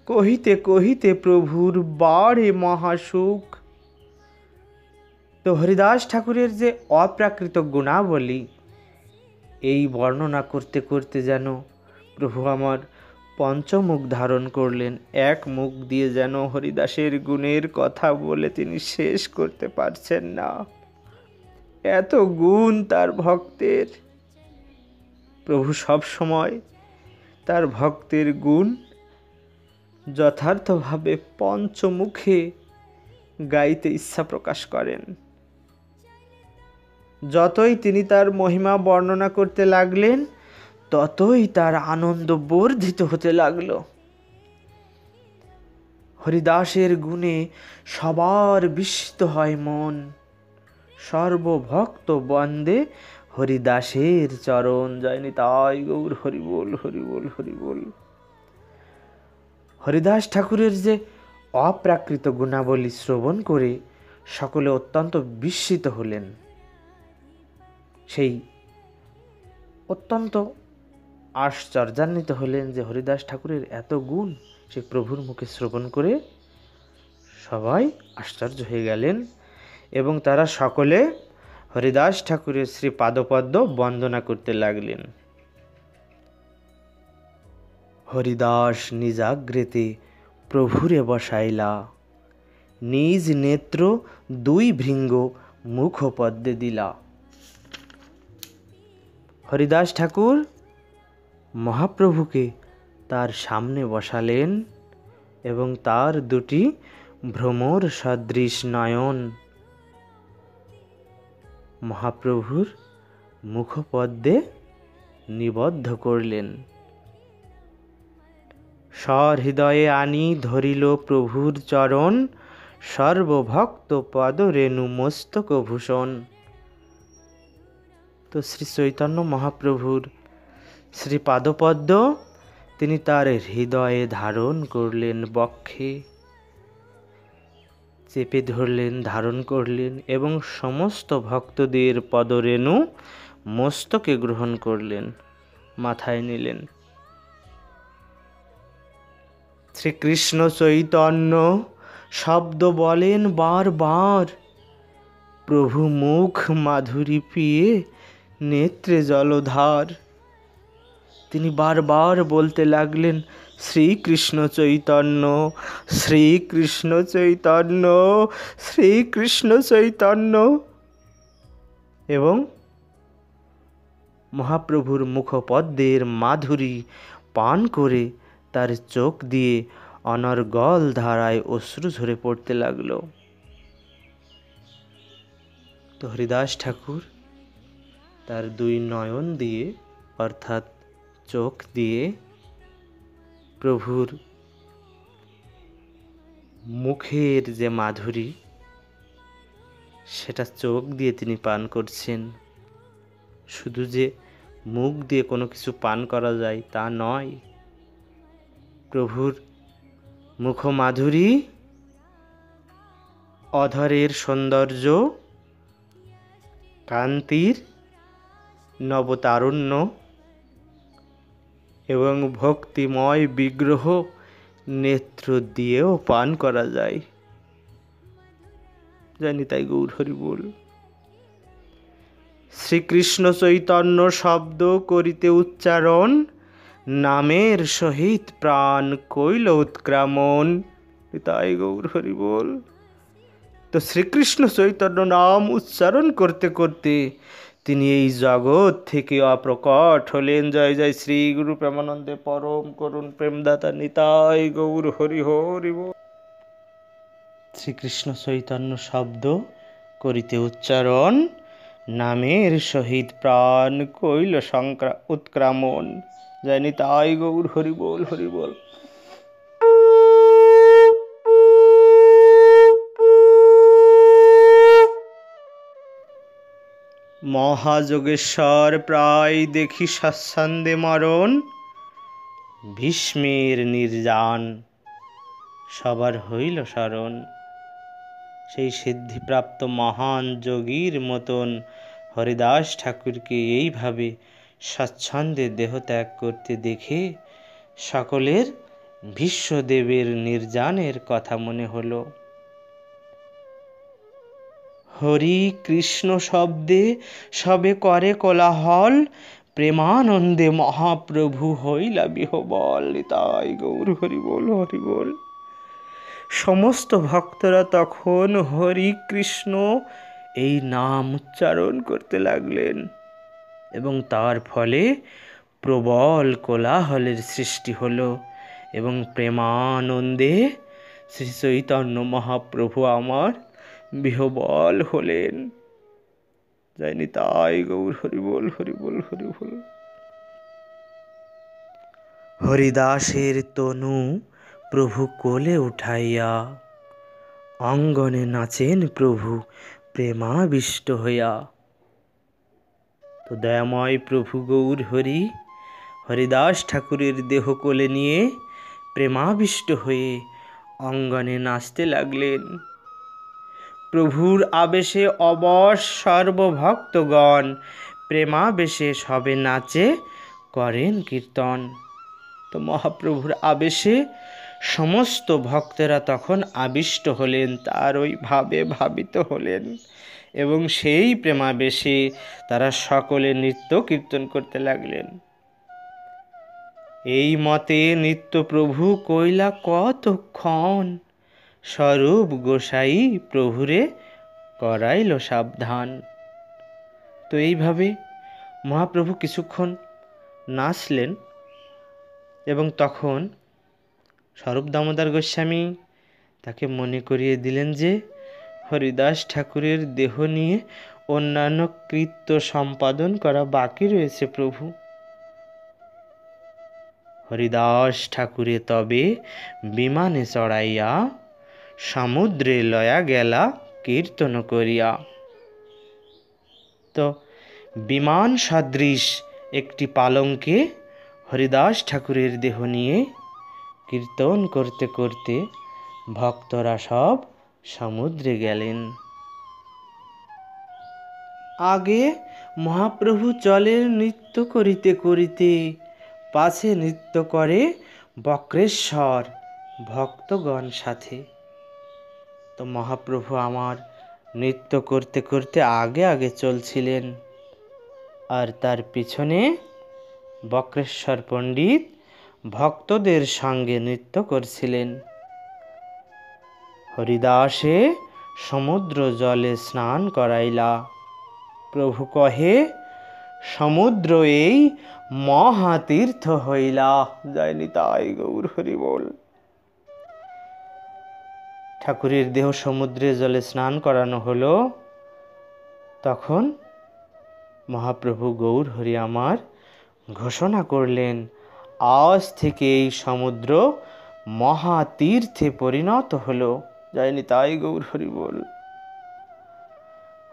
কহিতে কহিতে প্রভুর বাড়ে মহাসুখ। তো হরিদাস ঠাকুরের যে অপ্রাকৃত গুণাবলী, এই বর্ণনা করতে করতে যেন প্রভু আমার পঞ্চমুখ ধারণ করলেন। এক মুখ দিয়ে যেন হরিদাসের গুণের কথা বলে তিনি শেষ করতে পারছেন না, এত গুণ তার ভক্তের। প্রভু সব সময় তার ভক্তের গুণ যথার্থভাবে পঞ্চমুখে গাইতে ইচ্ছা প্রকাশ করেন। যতই তিনি তার মহিমা বর্ণনা করতে লাগলেন, ততই তার আনন্দ বর্ধিত হতে লাগল। হরিদাসের গুণে সবার বিস্মিত হয় মন, সর্বভক্ত বন্দে হরিদাসের চরণ। জয় নিতাই গৌর, হরি বল হরি বল হরি বল। হরিদাস ঠাকুরের যে অপ্রাকৃত গুণাবলী শ্রবণ করে সকলে অত্যন্ত বিস্মিত হলেন। সেই অত্যন্ত আশ্চর্যান্বিত হলেন যে হরিদাস ঠাকুরের এত গুণ সে প্রভুর মুখে শ্রবণ করে সবাই আশ্চর্য হয়ে গেলেন এবং তারা সকলে হরিদাস ঠাকুরের শ্রী পাদপদ্ম বন্দনা করতে লাগলেন। হরিদাস নিজাগ্রেতে প্রভুরে বসাইলা, নিজ নেত্র দুই ভৃঙ্গ মুখপদ্মে দিলা। হরিদাস ঠাকুর মহাপ্রভুকে তার সামনে বসালেন এবং তার দুটি ভ্রমর সদৃশ নয়ন মহাপ্রভুর মুখপদ্মে নিবদ্ধ করলেন। সহৃদয়ে আনি ধরিল প্রভুর চরণ, সর্বভক্ত পদরেণু মস্তক ভূষণ। তো শ্রী চৈতন্য মহাপ্রভুর শ্রী পাদপদ্ম তিনি তার হৃদয়ে ধারণ করলেন, বক্ষে চেপে ধরলেন, ধারণ করলেন এবং সমস্ত ভক্তদের পদরেণু মস্তকে গ্রহণ করলেন, মাথায় নিলেন। শ্রীকৃষ্ণ চৈতন্য শব্দ বলেন বারবার। প্রভু মুখ মাধুরী পিয়ে নেত্রে জলধার। তিনি বারবার বলতে লাগলেন, শ্রীকৃষ্ণ চৈতন্য, শ্রীকৃষ্ণ চৈতন্য, শ্রীকৃষ্ণ চৈতন্য। এবং মহাপ্রভুর মুখপদ্মের মাধুরী পান করে তার চোখ দিয়ে অনর্গল ধারায় অশ্রু ঝরে পড়তে লাগল। তো হরিদাস ঠাকুর তার দুই নয়ন দিয়ে অর্থাৎ চোখ দিয়ে প্রভুর মুখের যে মাধুরী সেটা চোখ দিয়ে তিনি পান করছেন। শুধু যে মুখ দিয়ে কোনো কিছু পান করা যায় তা নয়, প্রভুর মুখ মাধুরী, অধরের সৌন্দর্য, কান্তির নবতারুণ্য এবং ভক্তিময় বিগ্রহ নেত্র দিয়েও পান করা যায়। জানি তাই গৌর হরি বল। শ্রীকৃষ্ণ চৈতন্য শব্দ করিতে উচ্চারণ, নামের সহিত প্রাণ কইল উৎক্রামণ। তাই গৌর হরি বল। তো শ্রীকৃষ্ণ চৈতন্য নাম উচ্চারণ করতে করতে তিনি এই জগৎ থেকে অপ্রকট হলেন। জয় জয় শ্রী গুরু প্রেমানন্দে পরম করুণ প্রেমদাতা নিতাই গৌর হরি হরি বল। শ্রীকৃষ্ণ চৈতন্য শব্দ করিতে উচ্চারণ, নামের সহিত প্রাণ কইল উৎক্রামণ। জয় নিতাই গৌর হরি বল হরি বল। মহাযোগেশ্বর প্রায় দেখি স্বাচ্ছন্দ্যে মরণ, ভীষ্মের নির্যান সবার হইল স্মরণ। সেই সিদ্ধিপ্রাপ্ত মহান যোগীর মতন হরিদাস ঠাকুরকে এইভাবে স্বাচ্ছন্দ্যে দেহত্যাগ করতে দেখে সকলের ভীষ্মদেবের নির্যানের কথা মনে হলো। হরি কৃষ্ণ শব্দে সবে করে কোলাহল, প্রেমানন্দে মহাপ্রভু হইলা বিহবল। তাই গৌর হরি বল হরি বল। সমস্ত ভক্তরা তখন হরি কৃষ্ণ এই নাম উচ্চারণ করতে লাগলেন এবং তার ফলে প্রবল কোলাহলের সৃষ্টি হলো এবং প্রেমানন্দে শ্রী চৈতন্য মহাপ্রভু আমার বিহবল হলেন। জয় নিতাই গৌর হরি বল হরি বল হরি বল। হরিদাসের তনু প্রভু কোলে উঠাইয়া, অঙ্গনে নাচেন প্রভু প্রেমাবিষ্ট হইয়া। তো দয়াময় প্রভু গৌর হরি হরিদাস ঠাকুরের দেহ কোলে নিয়ে প্রেমাবিষ্ট হয়ে অঙ্গনে নাচতে লাগলেন। প্রভুর আবেশে অবশ সর্বভক্তগণ প্রেমাবেশে সবে নাচে করেন কীর্তন। তো মহাপ্রভুর আবেশে সমস্ত ভক্তেরা তখন আবিষ্ট হলেন, তার ওই ভাবে ভাবিত হলেন এবং সেই প্রেমাবেশে তারা সকলে নৃত্য কীর্তন করতে লাগলেন। এই মতে নিত্য প্রভু কইলা কতক্ষণ, স্বরূপ গোসাই প্রভুরে করাইল সাবধান। তো এইভাবে মহাপ্রভু কিছুক্ষণ নাচলেন এবং তখন স্বরূপ দামোদর গোস্বামী তাকে মনে করিয়ে দিলেন যে হরিদাস ঠাকুরের দেহ নিয়ে অন্যান্য কৃত্য সম্পাদন করা বাকি রয়েছে প্রভু। হরিদাস ঠাকুরে তবে বিমানে চড়াইয়া, সমুদ্রে লয়া গেলা কীর্তন করিয়া। তো বিমান সদৃশ একটি পালঙ্কে হরিদাস ঠাকুরের দেহ নিয়ে কীর্তন করতে করতে ভক্তরা সব সমুদ্রে গেলেন। আগে মহাপ্রভু চলের নৃত্য করিতে করিতে, পাছে নৃত্য করে বক্রেশ্বর ভক্তগণ সাথে। তো মহাপ্রভু আমার নৃত্য করতে করতে আগে আগে চলছিলেন, আর তার পিছনে বক্রেশ্বর পণ্ডিত ভক্তদের সঙ্গে নৃত্য করছিলেন। হরিদাসে সমুদ্র জলে স্নান করাইলা। প্রভু কহে, সমুদ্র এই মহাতীর্থ হইলা। জয় নিতাই গৌর হরি বল। ঠাকুরের দেহ সমুদ্রে জলে স্নান করানো হলো। তখন মহাপ্রভু গৌর হরি আমার ঘোষণা করলেন, আজ থেকে এই সমুদ্র মহাতীর্থে পরিণত হলো। জয় নিতাই গৌর হরি বল।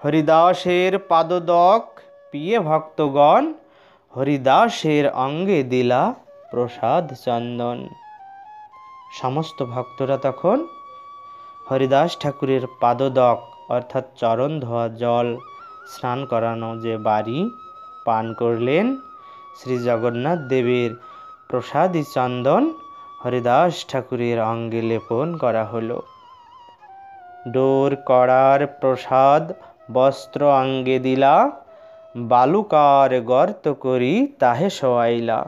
হরিদাসের পাদদক পিয়ে ভক্তগণ হরিদাসের অঙ্গে দিলা প্রসাদ চন্দন। সমস্ত ভক্তরা তখন হরিদাস ঠাকুরের পাদদক অর্থাৎ চরণ ধোয়া জল, স্নান করানো যে বাড়ি পান করলেন। শ্রী জগন্নাথ দেবের প্রসাদী চন্দন হরিদাস ঠাকুরের অঙ্গে লেপন করা হলো। ডোর কড়ার প্রসাদ বস্ত্র অঙ্গে দিলা, বালুকার গর্ত করি তাহে শোয়াইলা।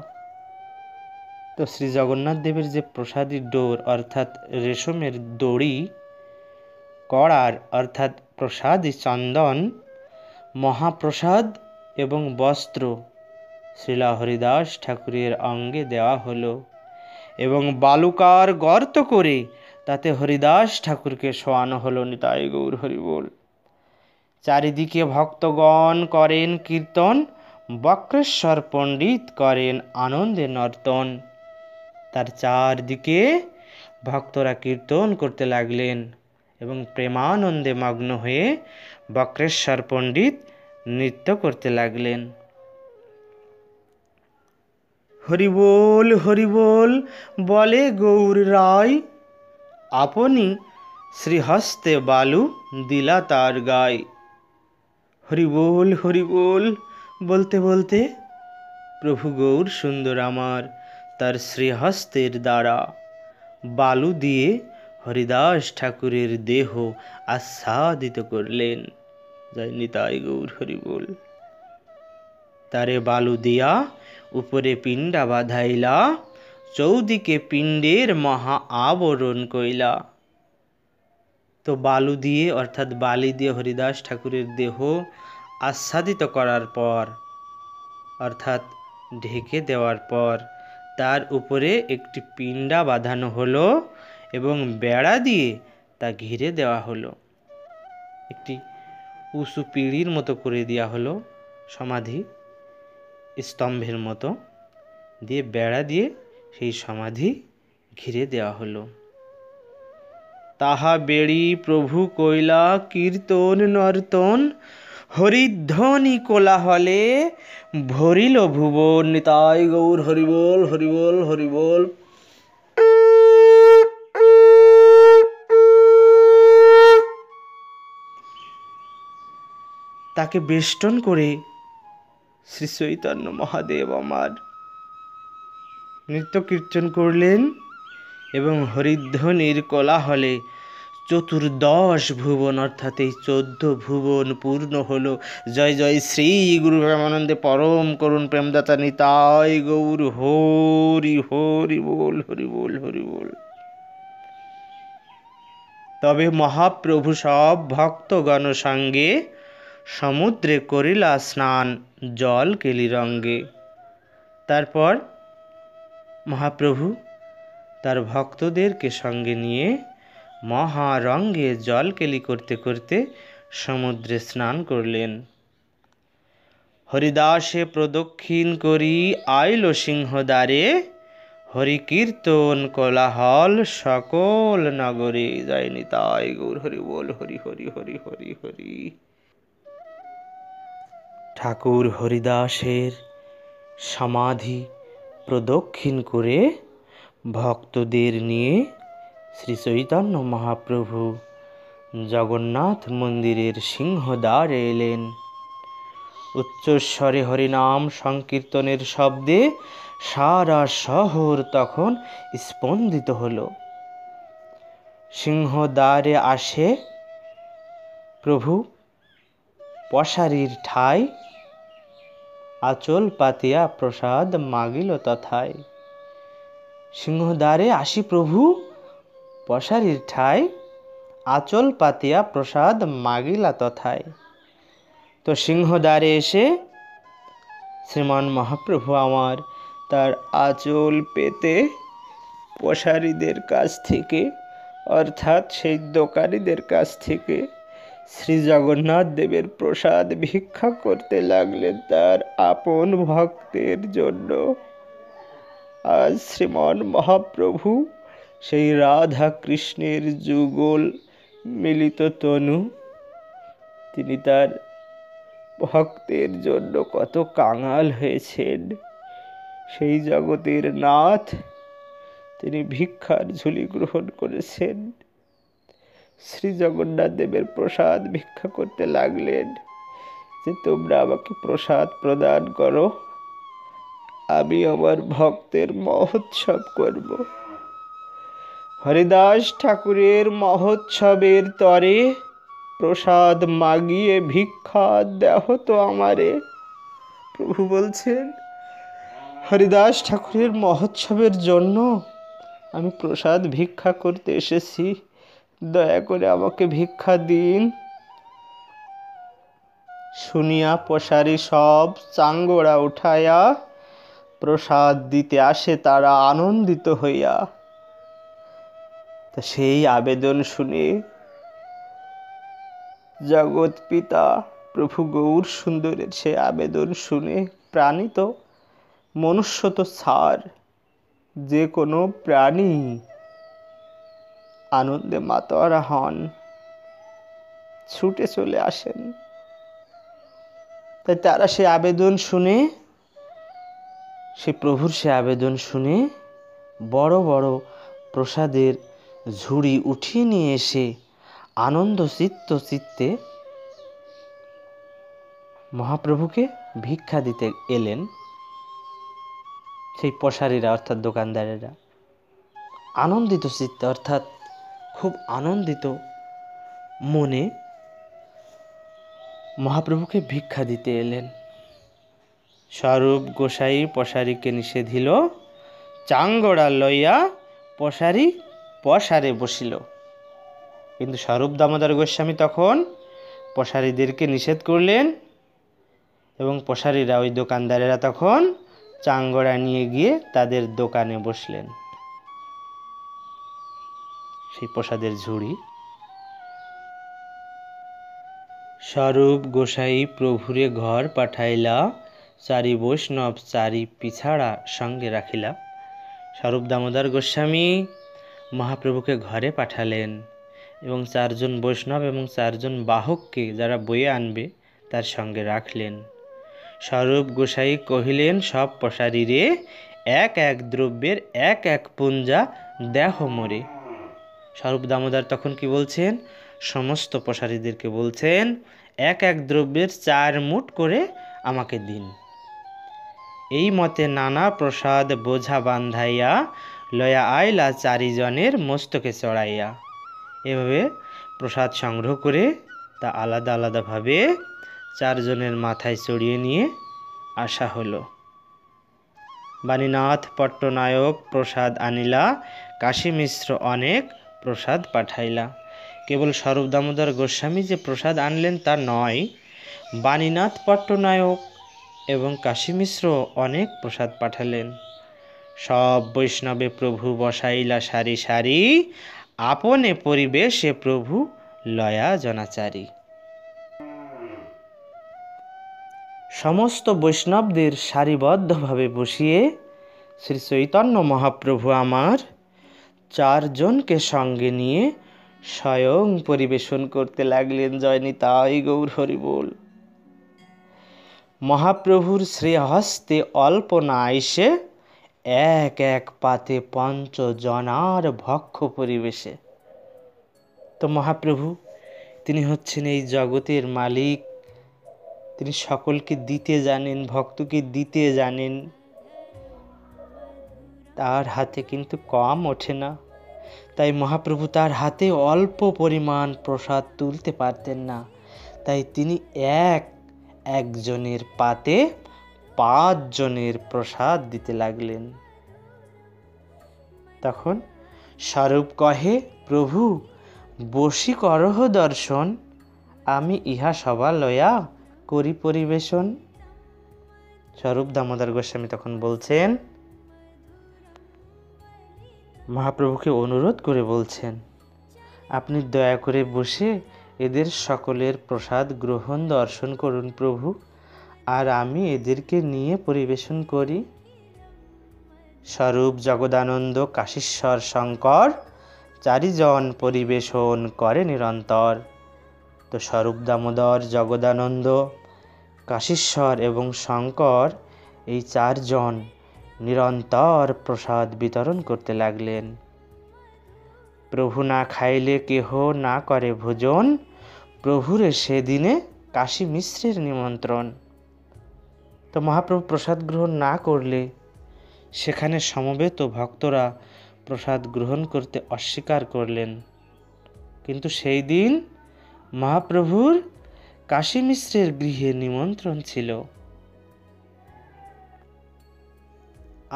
তো শ্রী জগন্নাথ দেবের যে প্রসাদী ডোর অর্থাৎ রেশমের দড়ি, কড়ার অর্থাৎ প্রসাদী চন্দন, মহাপ্রসাদ এবং বস্ত্র শ্রীলা হরিদাস ঠাকুরের অঙ্গে দেওয়া হলো এবং বালুকার গর্ত করে তাতে হরিদাস ঠাকুরকে শোয়ানো হলো। নিতাই গৌর হরি বল। চারিদিকে ভক্তগণ করেন কীর্তন, বক্রেশ্বর পণ্ডিত করেন আনন্দে নর্তন। তার চারদিকে ভক্তরা কীর্তন করতে লাগলেন এবং প্রেমানন্দে মগ্ন হয়ে বক্রেশ্বর পণ্ডিত নৃত্য করতে লাগলেন। হরিবোল হরিবোল বলে গৌর রায়, আপনি শ্রীহস্তে বালু দিলা তার গায়। হরিবোল হরিবোল বলতে বলতে প্রভু গৌর সুন্দর আমার তার শ্রীহস্তের দ্বারা বালু দিয়ে হরিদাস ঠাকুরের দেহ আচ্ছাদিত করলেন। জয় নিতাই গৌর হরি বল। তারে বালু দিয়া উপরে পিণ্ডা বাঁধাইলা, চৌদিকে পিণ্ডের মহা আবরণ কইলা। তো বালু দিয়ে অর্থাৎ বালি দিয়ে হরিদাস ঠাকুরের দেহ আচ্ছাদিত করার পর অর্থাৎ ঢেকে দেওয়ার পর তার উপরে একটি পিণ্ডা বাঁধানো হলো এবং বেড়া দিয়ে তা ঘিরে দেওয়া হলো। একটি উঁচু পিঁড়ির মতো করে দেওয়া হলো, সমাধি স্তম্ভের মতো দিয়ে বেড়া দিয়ে সেই সমাধি ঘিরে দেওয়া হলো। তাহা বেড়ি প্রভু কইলা কীর্তন নর্তন, হরিধ্বনি কোলাহলে ভরিল ভুবন। নিতাই গৌর হরিবোল হরিবোল হরিবোল। তাকে বেষ্টন করে শ্রী চৈতন্য মহাদেব আমার নৃত্য কীর্তন করলেন এবং হরিধ্বনির কোলাহলে চতুর্দশ ভুবন অর্থাৎ এই 14 ভুবন পূর্ণ হলো। জয় জয় শ্রী গুরু প্রেমানন্দে পরম করুণ প্রেমদাতা নিতাই গৌর হরি হরি বল হরি বল হরি বল। তবে মহাপ্রভু সব ভক্তগণ সঙ্গে সমুদ্রে করিলা স্নান জল কেলি রঙ্গে। তারপর মহাপ্রভু তার ভক্তদেরকে সঙ্গে নিয়ে মহারঙ্গে জল কেলি করতে করতে সমুদ্রে স্নান করলেন। হরিদাসে প্রদক্ষিণ করি আইল সিংহদ্বারে, হরি কীর্তন কোলাহল সকল নগরে। জয় নিতাই গৌর হরি বল হরি হরি হরি হরি হরি। ঠাকুর হরিদাসের সমাধি প্রদক্ষিণ করে ভক্তদের নিয়ে শ্রী চৈতন্য মহাপ্রভু জগন্নাথ মন্দিরের সিংহদ্বারে এলেন। উচ্চস্বরে হরিনাম সংকীর্তনের শব্দে সারা শহর তখন স্পন্দিত হল। সিংহদ্বারে আসে প্রভু পশারির ঠাই, আঁচল পাতিয়া প্রসাদ মাগিল তথায়। সিংহদ্বারে আসি প্রভু পশারির ঠাই, আঁচল পাতিয়া প্রসাদ মাগিলা তথায়। তো সিংহদ্বারে এসে শ্রীমান মহাপ্রভু আমার তার আঁচল পেতে পশারিদের কাছ থেকে, অর্থাৎ সেই দোকানিদের কাছ থেকে শ্রী জগন্নাথ দেবের প্রসাদ ভিক্ষা করতে লাগলেন তার আপন ভক্তের জন্য। আজ শ্রীমান মহাপ্রভু সেই রাধা কৃষ্ণের যুগল মিলিত তনু, তিনি তার ভক্তের জন্য কত কাঙাল হয়েছেন। সেই জগতের নাথ তিনি ভিক্ষার ঝুলি গ্রহণ করেছেন, শ্রী জগন্নাথ দেবের প্রসাদ ভিক্ষা করতে লাগলেন যে তোমরা আমাকে প্রসাদ প্রদান করো, আমি আমার ভক্তের মহোৎসব করব। হরিদাস ঠাকুরের মহোৎসবের তরে প্রসাদ মাগিয়ে ভিক্ষা দেহ তো আমারে। প্রভু বলছেন হরিদাস ঠাকুরের মহোৎসবের জন্য আমি প্রসাদ ভিক্ষা করতে এসেছি, দয়া করে আমাকে ভিক্ষা দিন। শুনিয়া পশারি সব চাঙ্গোড়া উঠাইয়া প্রসাদ দিতে আসে তারা আনন্দিত হইয়া। তা সেই আবেদন শুনে জগৎ পিতা প্রভু গৌর সুন্দরের সে আবেদন শুনে প্রাণিত, মনুষ্য তো ছাড়, যে কোনো প্রাণী আনন্দে মাতোয়ারা হন, ছুটে চলে আসেন। তাই তারা সে আবেদন শুনে, সে প্রভুর সে আবেদন শুনে বড় বড় প্রসাদের ঝুড়ি উঠিয়ে নিয়ে এসে আনন্দ চিত্তে মহাপ্রভুকে ভিক্ষা দিতে এলেন। সেই পশারিরা অর্থাৎ দোকানদারেরা আনন্দিত চিত্তে অর্থাৎ খুব আনন্দিত মনে মহাপ্রভুকে ভিক্ষা দিতে এলেন। স্বরূপ গোসাই পশারিকে নিষেধিল, চাঙ্গড়া লইয়া পশারি পশারে বসিল। কিন্তু স্বরূপ দামোদর গোস্বামী তখন পশারিদেরকে নিষেধ করলেন এবং পশারিরা ওই দোকানদারেরা তখন চাঙ্গড়া নিয়ে গিয়ে তাদের দোকানে বসলেন। সেই প্রসাদের ঝুড়ি স্বরূপ গোসাই প্রভুরে ঘর পাঠাইলা, চারি বৈষ্ণব চারি পিছাড়া সঙ্গে রাখিলা। স্বরূপ দামোদর গোস্বামী মহাপ্রভুকে ঘরে পাঠালেন এবং চারজন বৈষ্ণব এবং চারজন বাহককে যারা বয়ে আনবে তার সঙ্গে রাখলেন। স্বরূপ গোসাই কহিলেন, সব পশারিরে এক এক দ্রব্যের এক এক পুঞ্জা দেহ মোরে। স্বরূপ দামোদর তখন কি বলছেন? সমস্ত পশারিদেরকে বলছেন এক এক দ্রব্যের 4 মুঠ করে আমাকে দিন। এই মতে নানা প্রসাদ বোঝা বান্ধাইয়া লয়া আইলা 4 জনের মস্তকে চড়াইয়া। এভাবে প্রসাদ সংগ্রহ করে তা আলাদা আলাদাভাবে 4 জনের মাথায় চড়িয়ে নিয়ে আসা হলো। বাণীনাথ পট্টনায়ক প্রসাদ আনিলা, কাশী মিশ্র অনেক প্রসাদ পাঠাইলা। কেবল স্বরূপ দামোদর গোস্বামী যে প্রসাদ আনলেন তা নয়, বাণীনাথ পট্টনায়ক এবং কাশী মিশ্র অনেক প্রসাদ পাঠালেন। সব বৈষ্ণবে প্রভু বসাইলা সারি সারি, আপনে পরিবেশে প্রভু লয়া জনাচারী। সমস্ত বৈষ্ণবদের সারিবদ্ধভাবে বসিয়ে শ্রী চৈতন্য মহাপ্রভু আমার 4 জনকে সঙ্গে নিয়ে স্বয়ং পরিবেশন করতে লাগলেন। জয় নিতাই গৌর হরি বল। মহাপ্রভুর শ্রীহস্তে অল্প না আইসে এক এক পাতে 5 জনার ভক্ষ পরিবেশে। তো মহাপ্রভু তিনি হচ্ছেন এই জগতের মালিক, তিনি সকলকে দিতে জানেন, ভক্তকে দিতে জানেন, তার হাতে কিন্তু কম ওঠে না। তাই মহাপ্রভু তার হাতে অল্প পরিমাণ প্রসাদ তুলতে পারতেন না, তাই তিনি একজনের পাতে 5 জনের প্রসাদ দিতে লাগলেন। তখন স্বরূপ কহে, প্রভু বসি করহ দর্শন, আমি ইহা সভা লয়া করি পরিবেশন। স্বরূপ দামোদর গোস্বামী তখন বলছেন, মহাপ্রভুকে অনুরোধ করে বলছেন, আপনি দয়া করে বসে এদের সকলের প্রসাদ গ্রহণ দর্শন করুন প্রভু, আর আমি এদেরকে নিয়ে পরিবেশন করি। স্বরূপ, জগদানন্দ, কাশীশ্বর, শঙ্কর 4 জন পরিবেশন করে নিরন্তর। তো স্বরূপ দামোদর, জগদানন্দ, কাশীশ্বর এবং শঙ্কর এই 4 জন নিরন্তর প্রসাদ বিতরণ করতে লাগলেন। প্রভু না খাইলে কেহ না করে ভোজন, প্রভুরে সেদিনে কাশী মিশ্রের নিমন্ত্রণ। তো মহাপ্রভু প্রসাদ গ্রহণ না করলে সেখানে সমবেত ভক্তরা প্রসাদ গ্রহণ করতে অস্বীকার করলেন। কিন্তু সেই দিন মহাপ্রভুর কাশী মিশ্রের গৃহে নিমন্ত্রণ ছিল।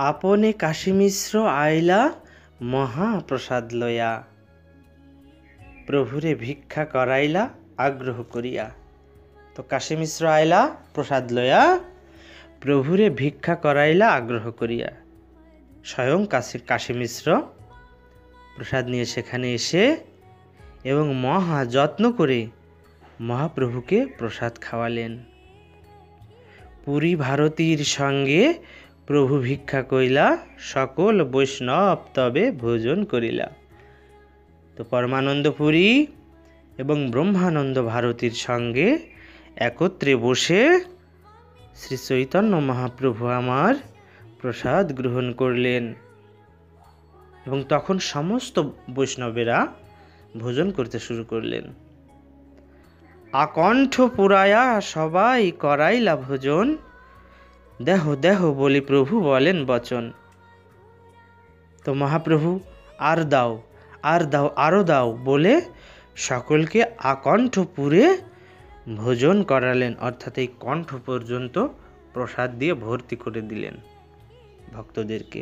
আপনে কাশী মিশ্র আইলা মহাপ্রসাদ লয়া, প্রভুরে ভিক্ষা করাইলা আগ্রহ করিয়া। তো কাশী মিশ্র আইলা প্রসাদ লয়া, প্রভুরে ভিক্ষা করাইলা আগ্রহ করিয়া। স্বয়ং কাশী মিশ্র প্রসাদ নিয়ে সেখানে এসে এবং মহা যত্ন করে মহাপ্রভুকে প্রসাদ খাওয়ালেন। পুরী ভারতীর সঙ্গে প্রভু ভিক্ষা কইলা, সকল বৈষ্ণব তবে ভোজন করিলা। তো পরমানন্দ পুরী এবং ব্রহ্মানন্দ ভারতীর সঙ্গে একত্রে বসে শ্রী চৈতন্য মহাপ্রভু আমার প্রসাদ গ্রহণ করলেন এবং তখন সমস্ত বৈষ্ণবেরা ভোজন করতে শুরু করলেন। আকণ্ঠ পুরায়া সবাই করাইলা ভোজন, দেহ দেহ বলি প্রভু বলেন বচন। তো মহাপ্রভু আর দাও আর দাও আরও দাও বলে সকলকে আকণ্ঠ পুরে ভোজন করালেন, অর্থাৎ এই কণ্ঠ পর্যন্ত প্রসাদ দিয়ে ভর্তি করে দিলেন ভক্তদেরকে।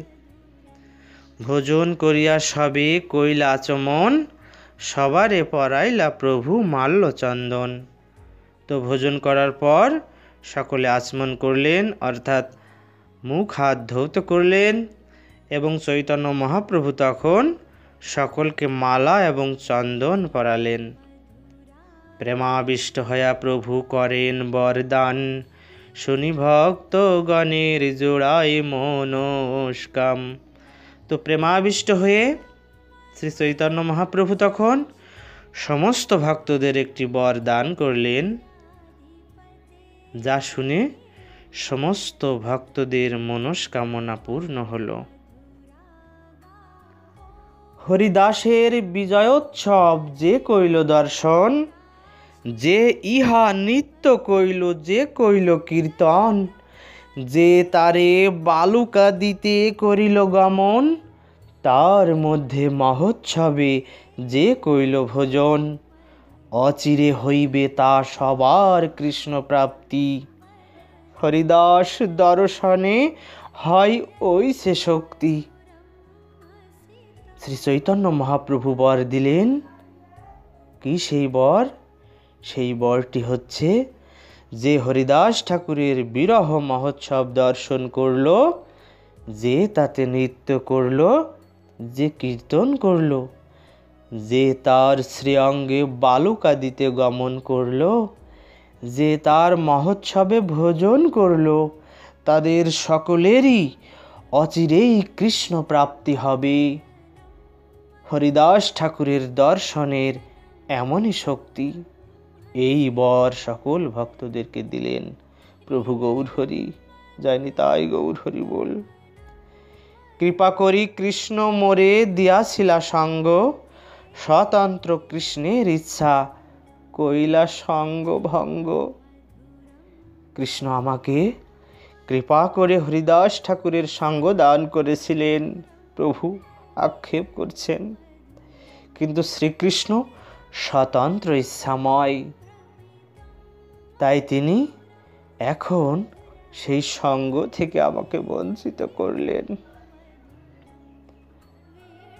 ভোজন করিয়া সবে কইলা আচমন, সবারে পরাইলা প্রভু মাল্য চন্দন। তো ভোজন করার পর সকলে আচমন করলেন, অর্থাৎ মুখ হাত ধৌত করলেন এবং চৈতন্য মহাপ্রভু তখন সকলকে মালা এবং চন্দন পরালেন। প্রেমাবিষ্ট হইয়া প্রভু করেন বরদান, শুনি ভক্ত গণের জোড়ায় মনস্কাম। তো প্রেমাবিষ্ট হয়ে শ্রী চৈতন্য মহাপ্রভু তখন সমস্ত ভক্তদের একটি বর দান করলেন, যা শুনে সমস্ত ভক্তদের মনস্কামনা পূর্ণ হল। হরিদাসের বিজয়োৎসব যে কইল দর্শন, যে ইহা নিত্য কইল যে কইল কীর্তন, যে তারে বালুকা দিতে করিল গমন, তার মধ্যে মহোৎসবে যে কইল ভোজন, অচিরে হইবে তা সবার কৃষ্ণ প্রাপ্তি, হরিদাস দর্শনে হয় ওই সে শক্তি। শ্রী চৈতন্য মহাপ্রভু বর দিলেন। কি সেই বর? সেই বরটি হচ্ছে, যে হরিদাস ঠাকুরের বিরহ মহোৎসব দর্শন করল, যে তাতে নৃত্য করল, যে কীর্তন করল, যে তার শ্রীঅঙ্গে বালুকা দিতে গমন করল, যে তার মহোৎসবে ভোজন করল, তাদের সকলেরই অচিরেই কৃষ্ণ প্রাপ্তি হবে। হরিদাস ঠাকুরের দর্শনের এমনই শক্তি। এই বর সকল ভক্তদেরকে দিলেন প্রভু গৌর হরি। জয় নিতাই গৌর হরি বল। কৃপা করি কৃষ্ণ মোরে দিয়াছিলা সঙ্গ, স্বতন্ত্র কৃষ্ণের ইচ্ছা কইলা সঙ্গ ভঙ্গ। কৃষ্ণ আমাকে কৃপা করে হরিদাস ঠাকুরের সঙ্গ দান করেছিলেন। প্রভু আক্ষেপ করছেন, কিন্তু শ্রীকৃষ্ণ স্বতন্ত্র ইচ্ছাময়, তাই তিনি এখন সেই সঙ্গ থেকে আমাকে বঞ্চিত করলেন।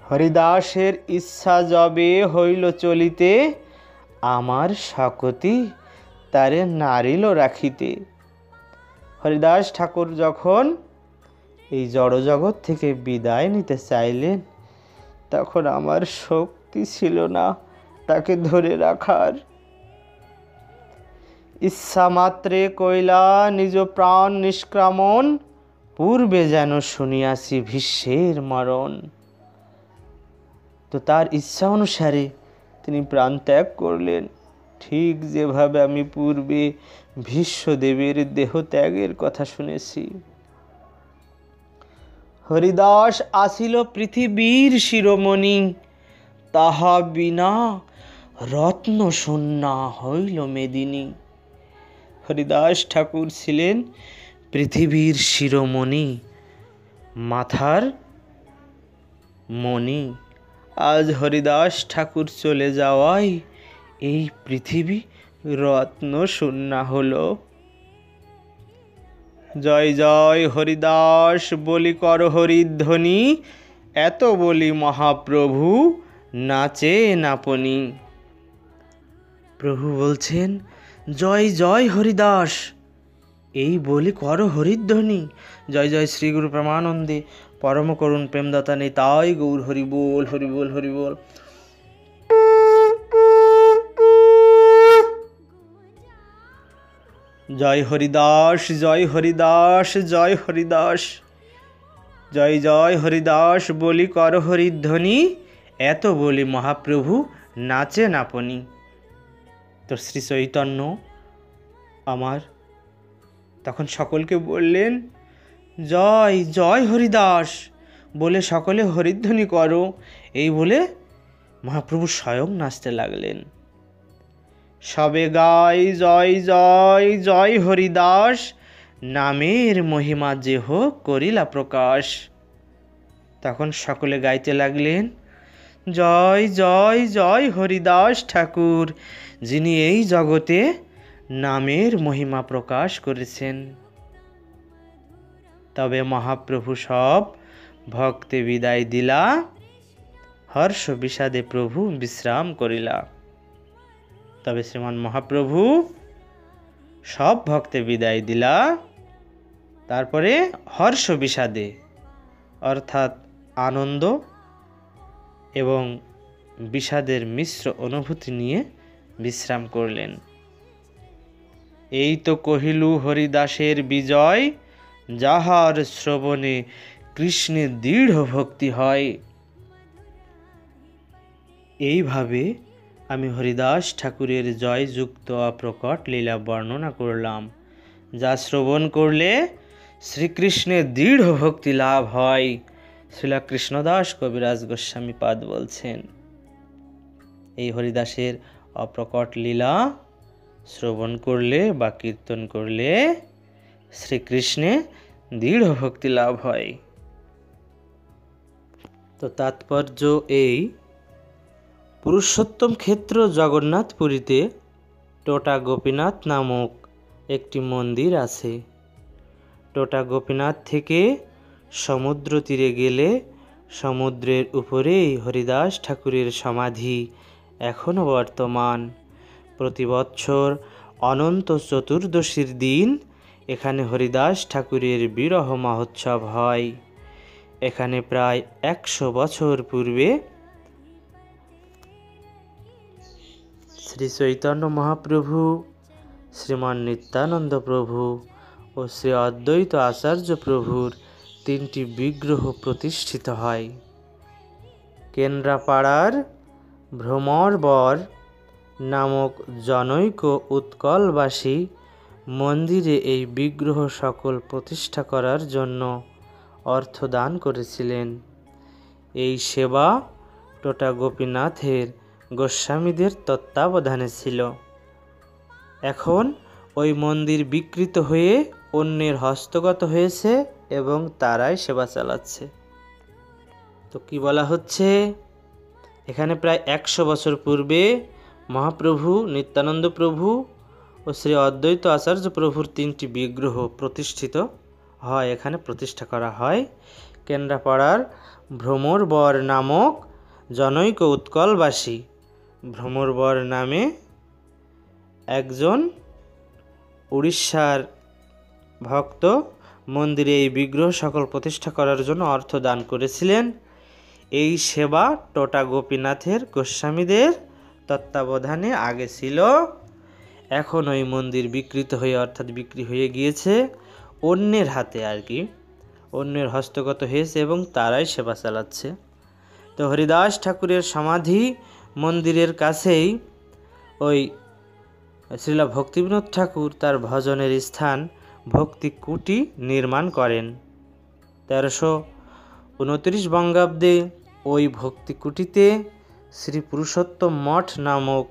হরিদাসের ইচ্ছা যবে হইল চলিতে, আমার শকতি তারে নারিল রাখিতে। হরিদাস ঠাকুর যখন এই জড়জগৎ থেকে বিদায় নিতে চাইলেন, তখন আমার শক্তি ছিল না তাকে ধরে রাখার। ইচ্ছা মাত্রে কইলা নিজ প্রাণ নিষ্ক্রমণ, পূর্বে যেন শুনিয়াছি ভীষ্মের মরণ। তো তার ইচ্ছা অনুসারে তিনি প্রাণ ত্যাগ করলেন, ঠিক যেভাবে আমি পূর্বে ভীষ্মদেবের দেহ ত্যাগের কথা শুনেছি। হরিদাস আসিল পৃথিবীর শিরোমণি, তাহা বিনা রত্ন শূন্যা হইল মেদিনী। হরিদাস ঠাকুর ছিলেন পৃথিবীর শিরোমণি, মাথার মণি। আজ হরিদাস ঠাকুর চলে যাওয়ায় এই পৃথিবী রত্ন শূন্যা হলো। জয় জয় হরিদাস বলি কর হরিধ্বনি, এত বলি মহাপ্রভু নাচে নাপনি। প্রভু বলছেন, জয় জয় হরিদাস, এই বলি কর হরিধ্বনি। জয় জয় শ্রী গুরু প্রেমানন্দে পরম করুণ প্রেমদাতা নিতাই গৌর হরি বল, হরি বল, হরি বল। জয় হরিদাস, জয় হরিদাস, জয় হরিদাস, জয় জয় হরিদাস বলি কর হরিধ্বনি, এত বলি মহাপ্রভু নাচে নাপনি। তো শ্রী চৈতন্য আমার তখন সকলকে বললেন, জয় জয় হরিদাস বলে সকলে হরিধ্বনি করো। এই বলে মহাপ্রভু স্বয়ং নাচতে লাগলেন। সবে গাই জয় জয় জয় হরিদাস, নামের মহিমা যেহ করিলা প্রকাশ। তখন সকলে গাইতে লাগলেন, জয় জয় জয় হরিদাস ঠাকুর, যিনি এই জগতে নামের মহিমা প্রকাশ করেছেন। তবে মহাপ্রভু সব ভক্তে বিদায় দিলা, হর্ষ বিষাদে প্রভু বিশ্রাম করিলা। তবে শ্রীমান মহাপ্রভু সব ভক্তে বিদায় দিলা, তারপরে হর্ষ বিষাদে অর্থাৎ আনন্দ এবং বিষাদের মিশ্র অনুভূতি নিয়ে বিশ্রাম করলেন। এই তো কহিলু হরিদাসের বিজয়, যাহার শ্রবণে কৃষ্ণের দৃঢ় ভক্তি হয়। এইভাবে আমি হরিদাস ঠাকুরের জয়যুক্ত অপ্রকট লীলা বর্ণনা করলাম, যা শ্রবণ করলে শ্রীকৃষ্ণের দৃঢ় ভক্তি লাভ হয়। শ্রীলা কৃষ্ণদাস কবিরাজ গোস্বামী পাদ বলছেন, এই হরিদাসের অপ্রকট লীলা শ্রবণ করলে বা কীর্তন করলে শ্রীকৃষ্ণে দৃঢ় ভক্তি লাভ হয়। তো তাৎপর্য এই, পুরুষোত্তম ক্ষেত্র জগন্নাথপুরীতে টোটা গোপীনাথ নামক একটি মন্দির আছে। টোটা গোপীনাথ থেকে সমুদ্র তীরে গেলে সমুদ্রের উপরেই হরিদাস ঠাকুরের সমাধি এখনও বর্তমান। প্রতি বৎসর অনন্ত চতুর্দশীর দিন এখানে হরিদাস ঠাকুরের বিরহ মহোৎসব হয়। এখানে প্রায় 100 বছর পূর্বে শ্রী চৈতন্য মহাপ্রভু, শ্রীমান নিত্যানন্দ প্রভু ও শ্রী অদ্বৈত আচার্য প্রভুর 3টি বিগ্রহ প্রতিষ্ঠিত হয়। কেন্দ্রাপাড়ার ভ্রমরবর নামক জনৈক উৎকলবাসী মন্দিরে এই বিগ্রহ সকল প্রতিষ্ঠা করার জন্য অর্থ দান করেছিলেন। এই সেবা টোটা গোপীনাথের গোস্বামীদের তত্ত্বাবধানে ছিল। এখন ওই মন্দির বিকৃত হয়ে অন্যের হস্তগত হয়েছে এবং তারাই সেবা চালাচ্ছে। তো কি বলা হচ্ছে, এখানে প্রায় 100 বছর পূর্বে মহাপ্রভু নিত্যানন্দ প্রভু ও শ্রী অদ্বৈত আচার্য প্রভুর 3টি বিগ্রহ প্রতিষ্ঠিত হয়, এখানে প্রতিষ্ঠা করা হয়। কেন্দ্রাপাড়ার ভ্রমরবর নামক জনৈক উৎকলবাসী ভ্রমরবর নামে একজন উড়িষ্যার ভক্ত মন্দিরে এই বিগ্রহ সকল প্রতিষ্ঠা করার জন্য অর্থ দান করেছিলেন। এই সেবা টোটা গোপীনাথের গোস্বামীদের তত্ত্বাবধানে আগে ছিল। এখন ওই মন্দির বিকৃত হয়ে অর্থাৎ বিক্রি হয়ে গিয়েছে অন্যের হাতে, আর কি অন্যের হস্তগত হয়েছে এবং তারাই সেবা চালাচ্ছে। তো হরিদাস ঠাকুরের সমাধি মন্দিরের কাছেই ওই শ্রীলা ভক্তিবিনোদ ঠাকুর তার ভজনের স্থান ভক্তি কুটি নির্মাণ করেন। 1329 বঙ্গাব্দে ওই ভক্তি কুটিতে শ্রী পুরুষোত্তম মঠ নামক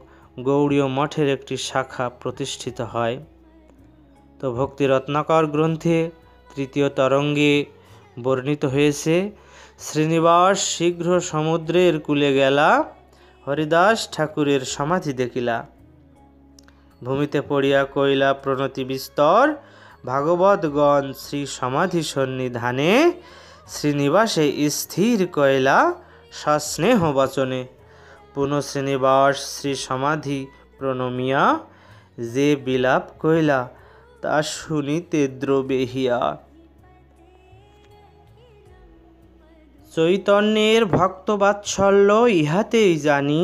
গৌড়ীয় মঠের একটি শাখা প্রতিষ্ঠিত হয়। তো ভক্তি রত্নাকর গ্রন্থে 3য় তরঙ্গে বর্ণিত হয়েছে, শ্রীনিবাস শীঘ্র সমুদ্রের কূলে গেলা, হরিদাস ঠাকুরের সমাধি দেখিলা, ভূমিতে পড়িয়া কইলা প্রণতি বিস্তর, ভাগবতগণ শ্রী সমাধি সন্নিধানে, শ্রীনিবাসে স্থির কইলা সস্নেহ বচনে, পুনঃ শ্রীনিবাস শ্রী সমাধি প্রণমিয়া, যে বিলাপ কইলা তা শুনিতে দ্রবেহিয়া। চৈতন্যের ভক্তবাৎসল্য ইহাতেই জানি,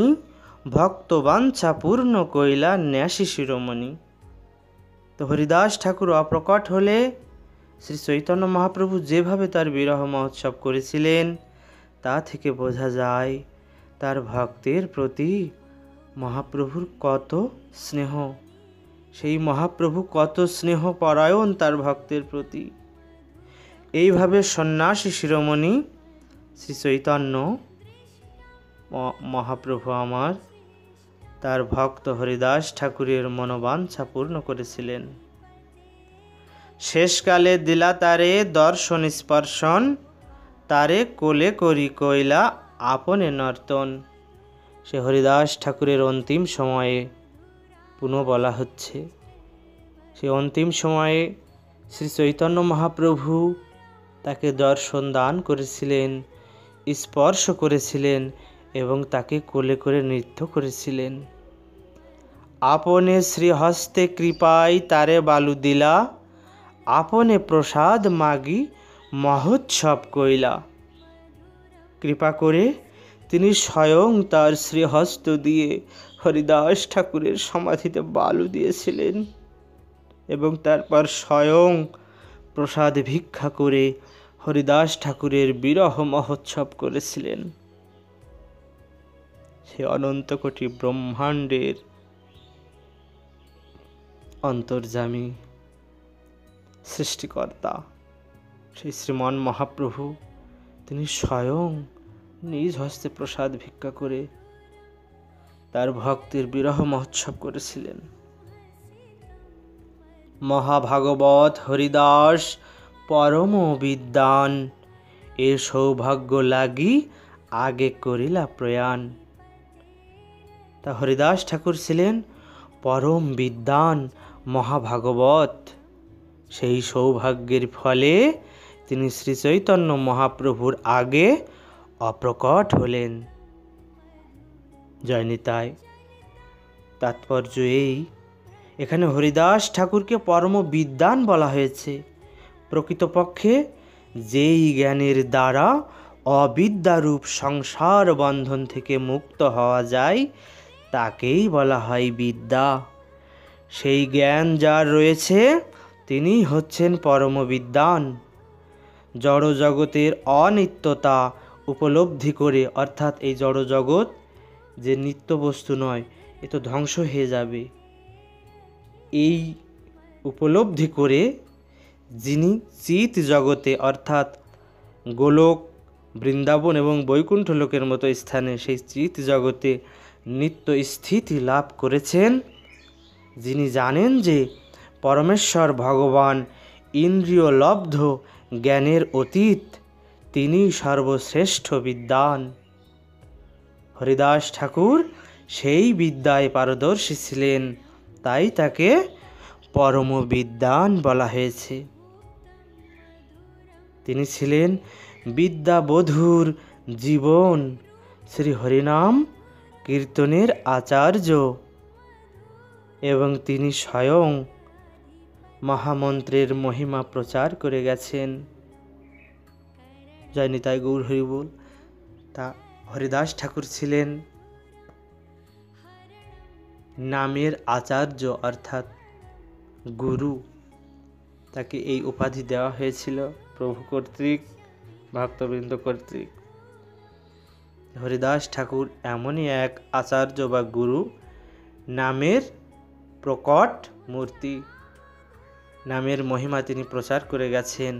ভক্তবাঞ্ছা পূর্ণ কইলা ন্যাসী শিরোমণি। তো হরিদাস ঠাকুর অপ্রকট হলে শ্রী চৈতন্য মহাপ্রভু যেভাবে তার বিরহ মহোৎসব করেছিলেন তা থেকে বোঝা যায় তার ভক্তের প্রতি মহাপ্রভুর কত স্নেহ, সেই মহাপ্রভু কত স্নেহ পরায়ণ তার ভক্তের প্রতি। এইভাবে সন্ন্যাসী শিরোমণি শ্রী চৈতন্য মহাপ্রভু আমার তার ভক্ত হরিদাস ঠাকুরের মনোবাঞ্ছা পূর্ণ করেছিলেন। শেষকালে দিলা তারে দর্শন স্পর্শন, তারে কোলে করি কইলা আপনে নর্তন। সে হরিদাস ঠাকুরের অন্তিম সময়ে পুনঃ বলা হচ্ছে, সে অন্তিম সময়ে শ্রী চৈতন্য মহাপ্রভু তাকে দর্শন দান করেছিলেন, স্পর্শ করেছিলেন এবং তাকে কোলে করে নৃত্য করেছিলেন। আপনে শ্রীহস্তে কৃপায় তারে বালু দিলা, আপনে প্রসাদ মাগি মহোৎসব কইলা। কৃপা করে তিনি স্বয়ং তার শ্রীহস্ত দিয়ে হরিদাস ঠাকুরের সমাধিতে বালু দিয়েছিলেন এবং তারপর স্বয়ং প্রসাদ ভিক্ষা করে হরিদাস ঠাকুরের বিরহ মহোৎসব করেছিলেন। সে অনন্ত কোটি ব্রহ্মাণ্ডের অন্তর্যামী সৃষ্টিকর্তা সেই শ্রীমান মহাপ্রভু তিনি স্বয়ং নিজ হস্তে প্রসাদ ভিক্ষা করে তার ভক্তের বিরহ মহোৎসব করেছিলেন। মহাভাগবত হরিদাস পরম বিদ্বান, এ সৌভাগ্য লাগি আগে করিলা প্রয়াণ। তা হরিদাস ঠাকুর ছিলেন পরম বিদ্বান মহাভাগবত, সেই সৌভাগ্যের ফলে তিনি শ্রী চৈতন্য মহাপ্রভুর আগে অপ্রকট হলেন। জয় নিতাই। তাৎপর্য এই, এখানে হরিদাস ঠাকুরকে পরম বিদ্বান বলা হয়েছে। প্রকৃতপক্ষে যেই জ্ঞানের দ্বারা অবিদ্যারূপ সংসার বন্ধন থেকে মুক্ত হওয়া যায় তাকেই বলা হয় বিদ্যা। সেই জ্ঞান যার রয়েছে তিনি হচ্ছেন পরম বিদ্বান। জড়জগতের অনিত্যতা উপলব্ধি করে, অর্থাৎ এই জড়জগৎ যে নিত্য বস্তু নয়, এ তো ধ্বংস হয়ে যাবে, এই উপলব্ধি করে যিনি চিৎ জগতে অর্থাৎ গোলক, বৃন্দাবন এবং বৈকুণ্ঠ লোকের মতো স্থানে সেই চিৎ জগতে নিত্য স্থিতি লাভ করেছেন, যিনি জানেন যে পরমেশ্বর ভগবান ইন্দ্রিয় লব্ধ জ্ঞানের অতীত, তিনি সর্বশ্রেষ্ঠ বিদ্বান। হরিদাস ঠাকুর সেই বিদ্যায় পারদর্শী ছিলেন, তাই তাকে পরম বিদ্বান বলা হয়েছে। তিনি ছিলেন বিদ্যাবধূর জীবন শ্রী হরিনাম কীর্তনের আচার্য এবং তিনি স্বয়ং মহামন্ত্রের মহিমা প্রচার করে গেছেন। জয় নিতাই গৌর হরি বল। তা হরিদাস ঠাকুর ছিলেন নামের আচার্য অর্থাৎ গুরু। তাকে এই উপাধি দেওয়া হয়েছিল প্রভু কর্তৃক, ভক্তবৃন্দ কর্তৃক। হরিদাস ঠাকুর এমনই এক আচার্য বা গুরু, নামের প্রকট মূর্তি। নামের মহিমা তিনি প্রচার করে গেছেন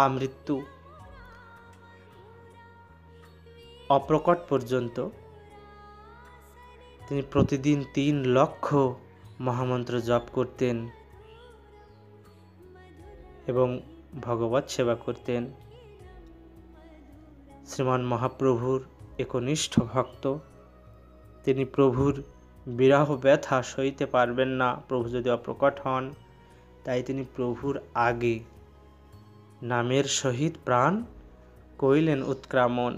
আমৃত্যু অপ্রকট পর্যন্ত। তিনি প্রতিদিন 3 লক্ষ মহামন্ত্র জপ করতেন এবং ভগবত সেবা করতেন। শ্রীমান মহাপ্রভুর একনিষ্ঠ ভক্ত। তিনি প্রভুর বিরহ ব্যথা সইতে পারবেন না প্রভু যদি অপ্রকট হন, তাই তিনি প্রভুর আগে নামের সহিত প্রাণ কইলেন উৎক্রামণ,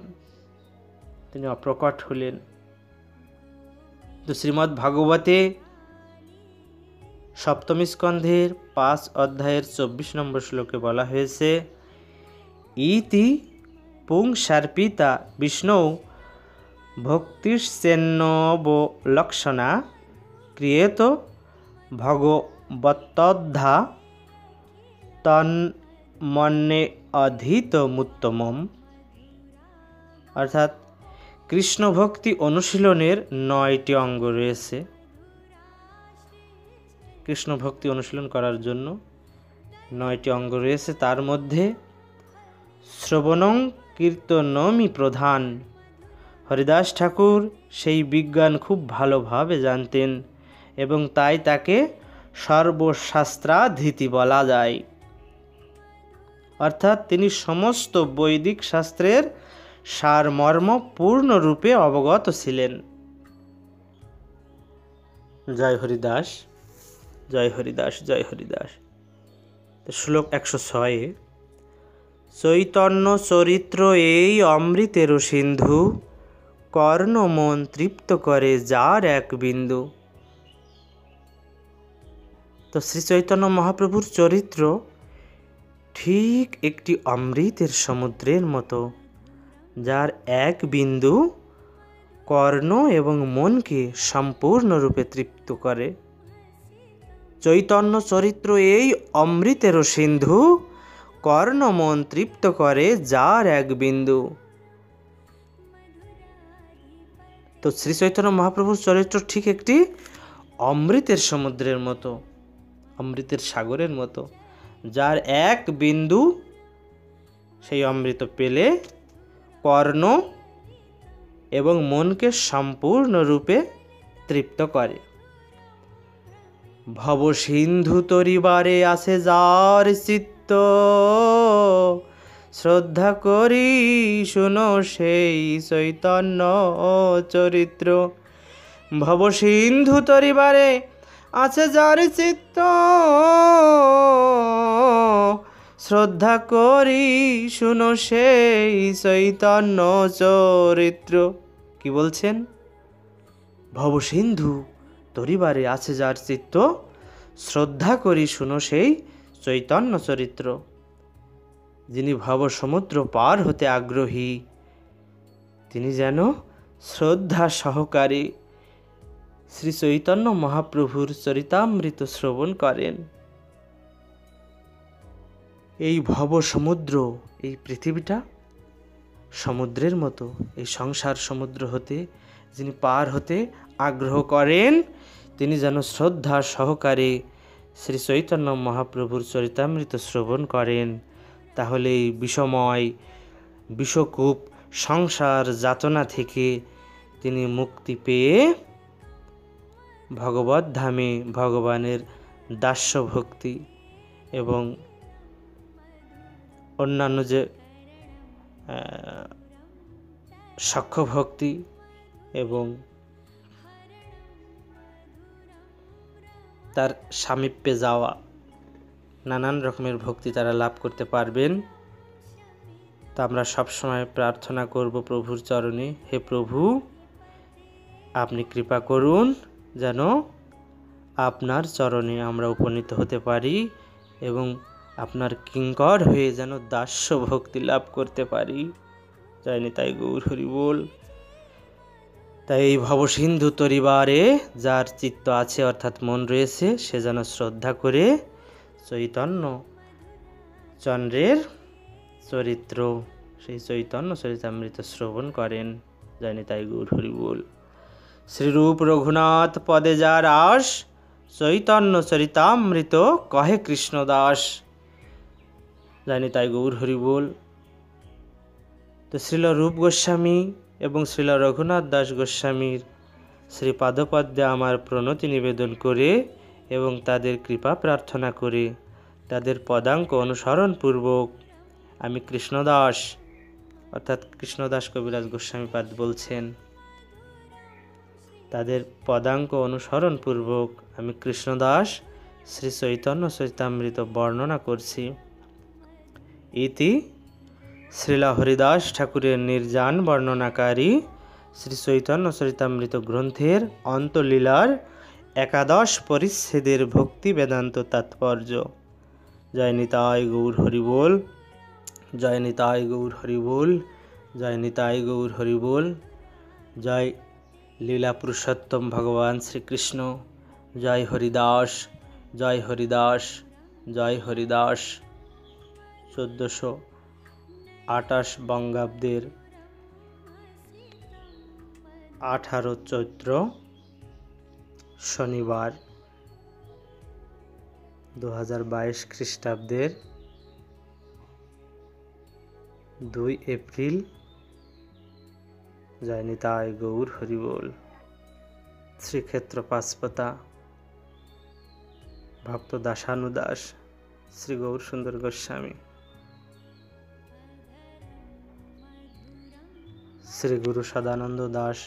তিনি অপ্রকট হলেন। তো শ্রীমদ্ ভাগবতে 7ম স্কন্ধের 5 অধ্যায়ের 24 নম্বর শ্লোকে বলা হয়েছে, ইতি পুংসার্পিতা বিষ্ণু ভক্তিশ্চেন্নবলক্ষণা ক্রিয়েত ভগবত্তদ্ধা তন্মন্যে অধীতমুত্তমম। অর্থাৎ কৃষ্ণ ভক্তি অনুশীলনের 9টি অঙ্গ রয়েছে। কৃষ্ণ ভক্তি অনুশীলন করার জন্য 9টি অঙ্গ রয়েছে। তার মধ্যে শ্রবণং কীর্তনমই প্রধান। হরিদাস ঠাকুর সেই বিজ্ঞান খুব ভালোভাবে জানতেন এবং তাই তাকে সর্বশাস্ত্রাধীতি বলা যায়। অর্থাৎ তিনি সমস্ত বৈদিক শাস্ত্রের সারমর্ম পূর্ণরূপে অবগত ছিলেন। জয় হরিদাস, জয় হরিদাস, জয় হরিদাস। শ্লোক 106। চৈতন্য চরিত্র এই অমৃতের সিন্ধু, কর্ণ মন তৃপ্ত করে যার এক বিন্দু। তো শ্রী চৈতন্য মহাপ্রভুর চরিত্র ঠিক একটি অমৃতের সমুদ্রের মতো, যার এক বিন্দু কর্ণ এবং মনকে সম্পূর্ণরূপে তৃপ্ত করে। চৈতন্য চরিত্র এই অমৃতের সিন্ধু, কর্ণ মন তৃপ্ত করে যার এক বিন্দু। তো শ্রী চৈতন্য মহাপ্রভুর চরিত্র ঠিক একটি অমৃতের সমুদ্রের মতো, অমৃতের সাগরের মতো, যার এক বিন্দু সেই অমৃত পেলে কর্ণ এবং মনকে সম্পূর্ণরূপে তৃপ্ত করে। ভবসিন্ধু তরিবারে আসে যার চিত্ত, শ্রদ্ধা করি শুনো সেই চৈতন্য চরিত্র। ভবসিন্ধু তরিবারে আছে যার চিত্ত, শ্রদ্ধা করি শুনো সেই চৈতন্য চরিত্র। কি বলছেন? ভবসিন্ধু তরিবারে আছে যার চিত্ত, শ্রদ্ধা করি শুনো সেই চৈতন্য চরিত্র। যিনি ভব সমুদ্র পার হতে আগ্রহী, তিনি যেন শ্রদ্ধা সহকারে শ্রী চৈতন্য মহাপ্রভুর চরিতামৃত শ্রবণ করেন। এই ভব সমুদ্র, এই পৃথিবীটা সমুদ্রের মতো। এই সংসার সমুদ্র হতে যিনি পার হতে আগ্রহ করেন, তিনি যেন শ্রদ্ধা সহকারে শ্রী চৈতন্য মহাপ্রভুর চরিতামৃত শ্রবণ করেন। তাহলে এই বিষময় বিষকূপ সংসার যাতনা থেকে তিনি মুক্তি পেয়ে ভগবত ধামে ভগবানের দাস্য ভক্তি এবং অন্যান্য যে সখ্য ভক্তি এবং তার সামীপ্যে যাওয়া, নানান রকমের ভক্তি তারা লাভ করতে পারবেন। তা আমরা সবসময় প্রার্থনা করব প্রভুর চরণে, হে প্রভু আপনি কৃপা করুন যেন আপনার চরণে আমরা উপনীত হতে পারি এবং আপনার কিঙ্কর হয়ে যেন দাস্য ভক্তি লাভ করতে পারি। জয় নিতাই গৌর হরি বল। তাই এই ভবসিন্ধু তরিবারে যার চিত্ত আছে অর্থাৎ মন রয়েছে, সে যেন শ্রদ্ধা করে চৈতন্য চন্দ্রের চরিত্র, সেই চৈতন্য চরিতামৃত শ্রবণ করেন। জয় নিতাই গৌর হরি বল। শ্রীরূপ রঘুনাথ পদে যার আস, চৈতন্য চরিতামৃত কহে কৃষ্ণদাস। জয় নিতাই গৌর হরি বল। তো শ্রীল রূপ গোস্বামী এবং শ্রীল রঘুনাথ দাস গোস্বামীর শ্রীপাদপদ্মে আমার প্রণতি নিবেদন করে এবং তাদের কৃপা প্রার্থনা করে তাদের পদাঙ্ক অনুসরণপূর্বক আমি কৃষ্ণদাস অর্থাৎ কৃষ্ণদাস কবিরাজ গোস্বামীপাদ বলছেন, তাদের পদাঙ্ক অনুসরণপূর্বক আমি কৃষ্ণদাস শ্রী চৈতন্য চরিতামৃত বর্ণনা করছি। ইতি শ্রীলা হরিদাস ঠাকুরের নির্যান বর্ণনাকারী শ্রী চৈতন্য চরিতামৃত গ্রন্থের অন্তলীলার 11 পরিচ্ছেদের ভক্তি বেদান্ত তাৎপর্য। জয় নিতাই গৌর হরি বল। জয় নিতাই গৌর হরি বল। জয় নিতাই গৌর হরি বল। জয় লীলা পুরুষোত্তম ভগবান শ্রীকৃষ্ণ। জয় হরিদাস, জয় হরিদাস, জয় হরিদাস। 1428 বঙ্গাব্দের 18 চৈত্র শনিবার, 2022 খ্রিস্টাব্দের 2 এপ্রিল। জয় নিতাই গৌর হরি বল। শ্রীক্ষেত্র পাঁচপাতা ভক্ত দাসানুদাস শ্রী গৌর সুন্দর গোস্বামী, শ্রী গুরু সদানন্দ দাস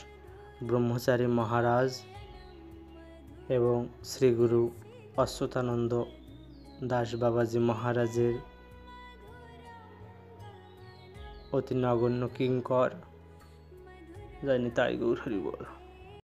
ব্রহ্মচারী মহারাজ এবং শ্রী গুরু অচ্যুতানন্দ দাস বাবাজি মহারাজের অতি নগণ্য কিঙ্কর। জয় নিতাই গৌর হরি বল।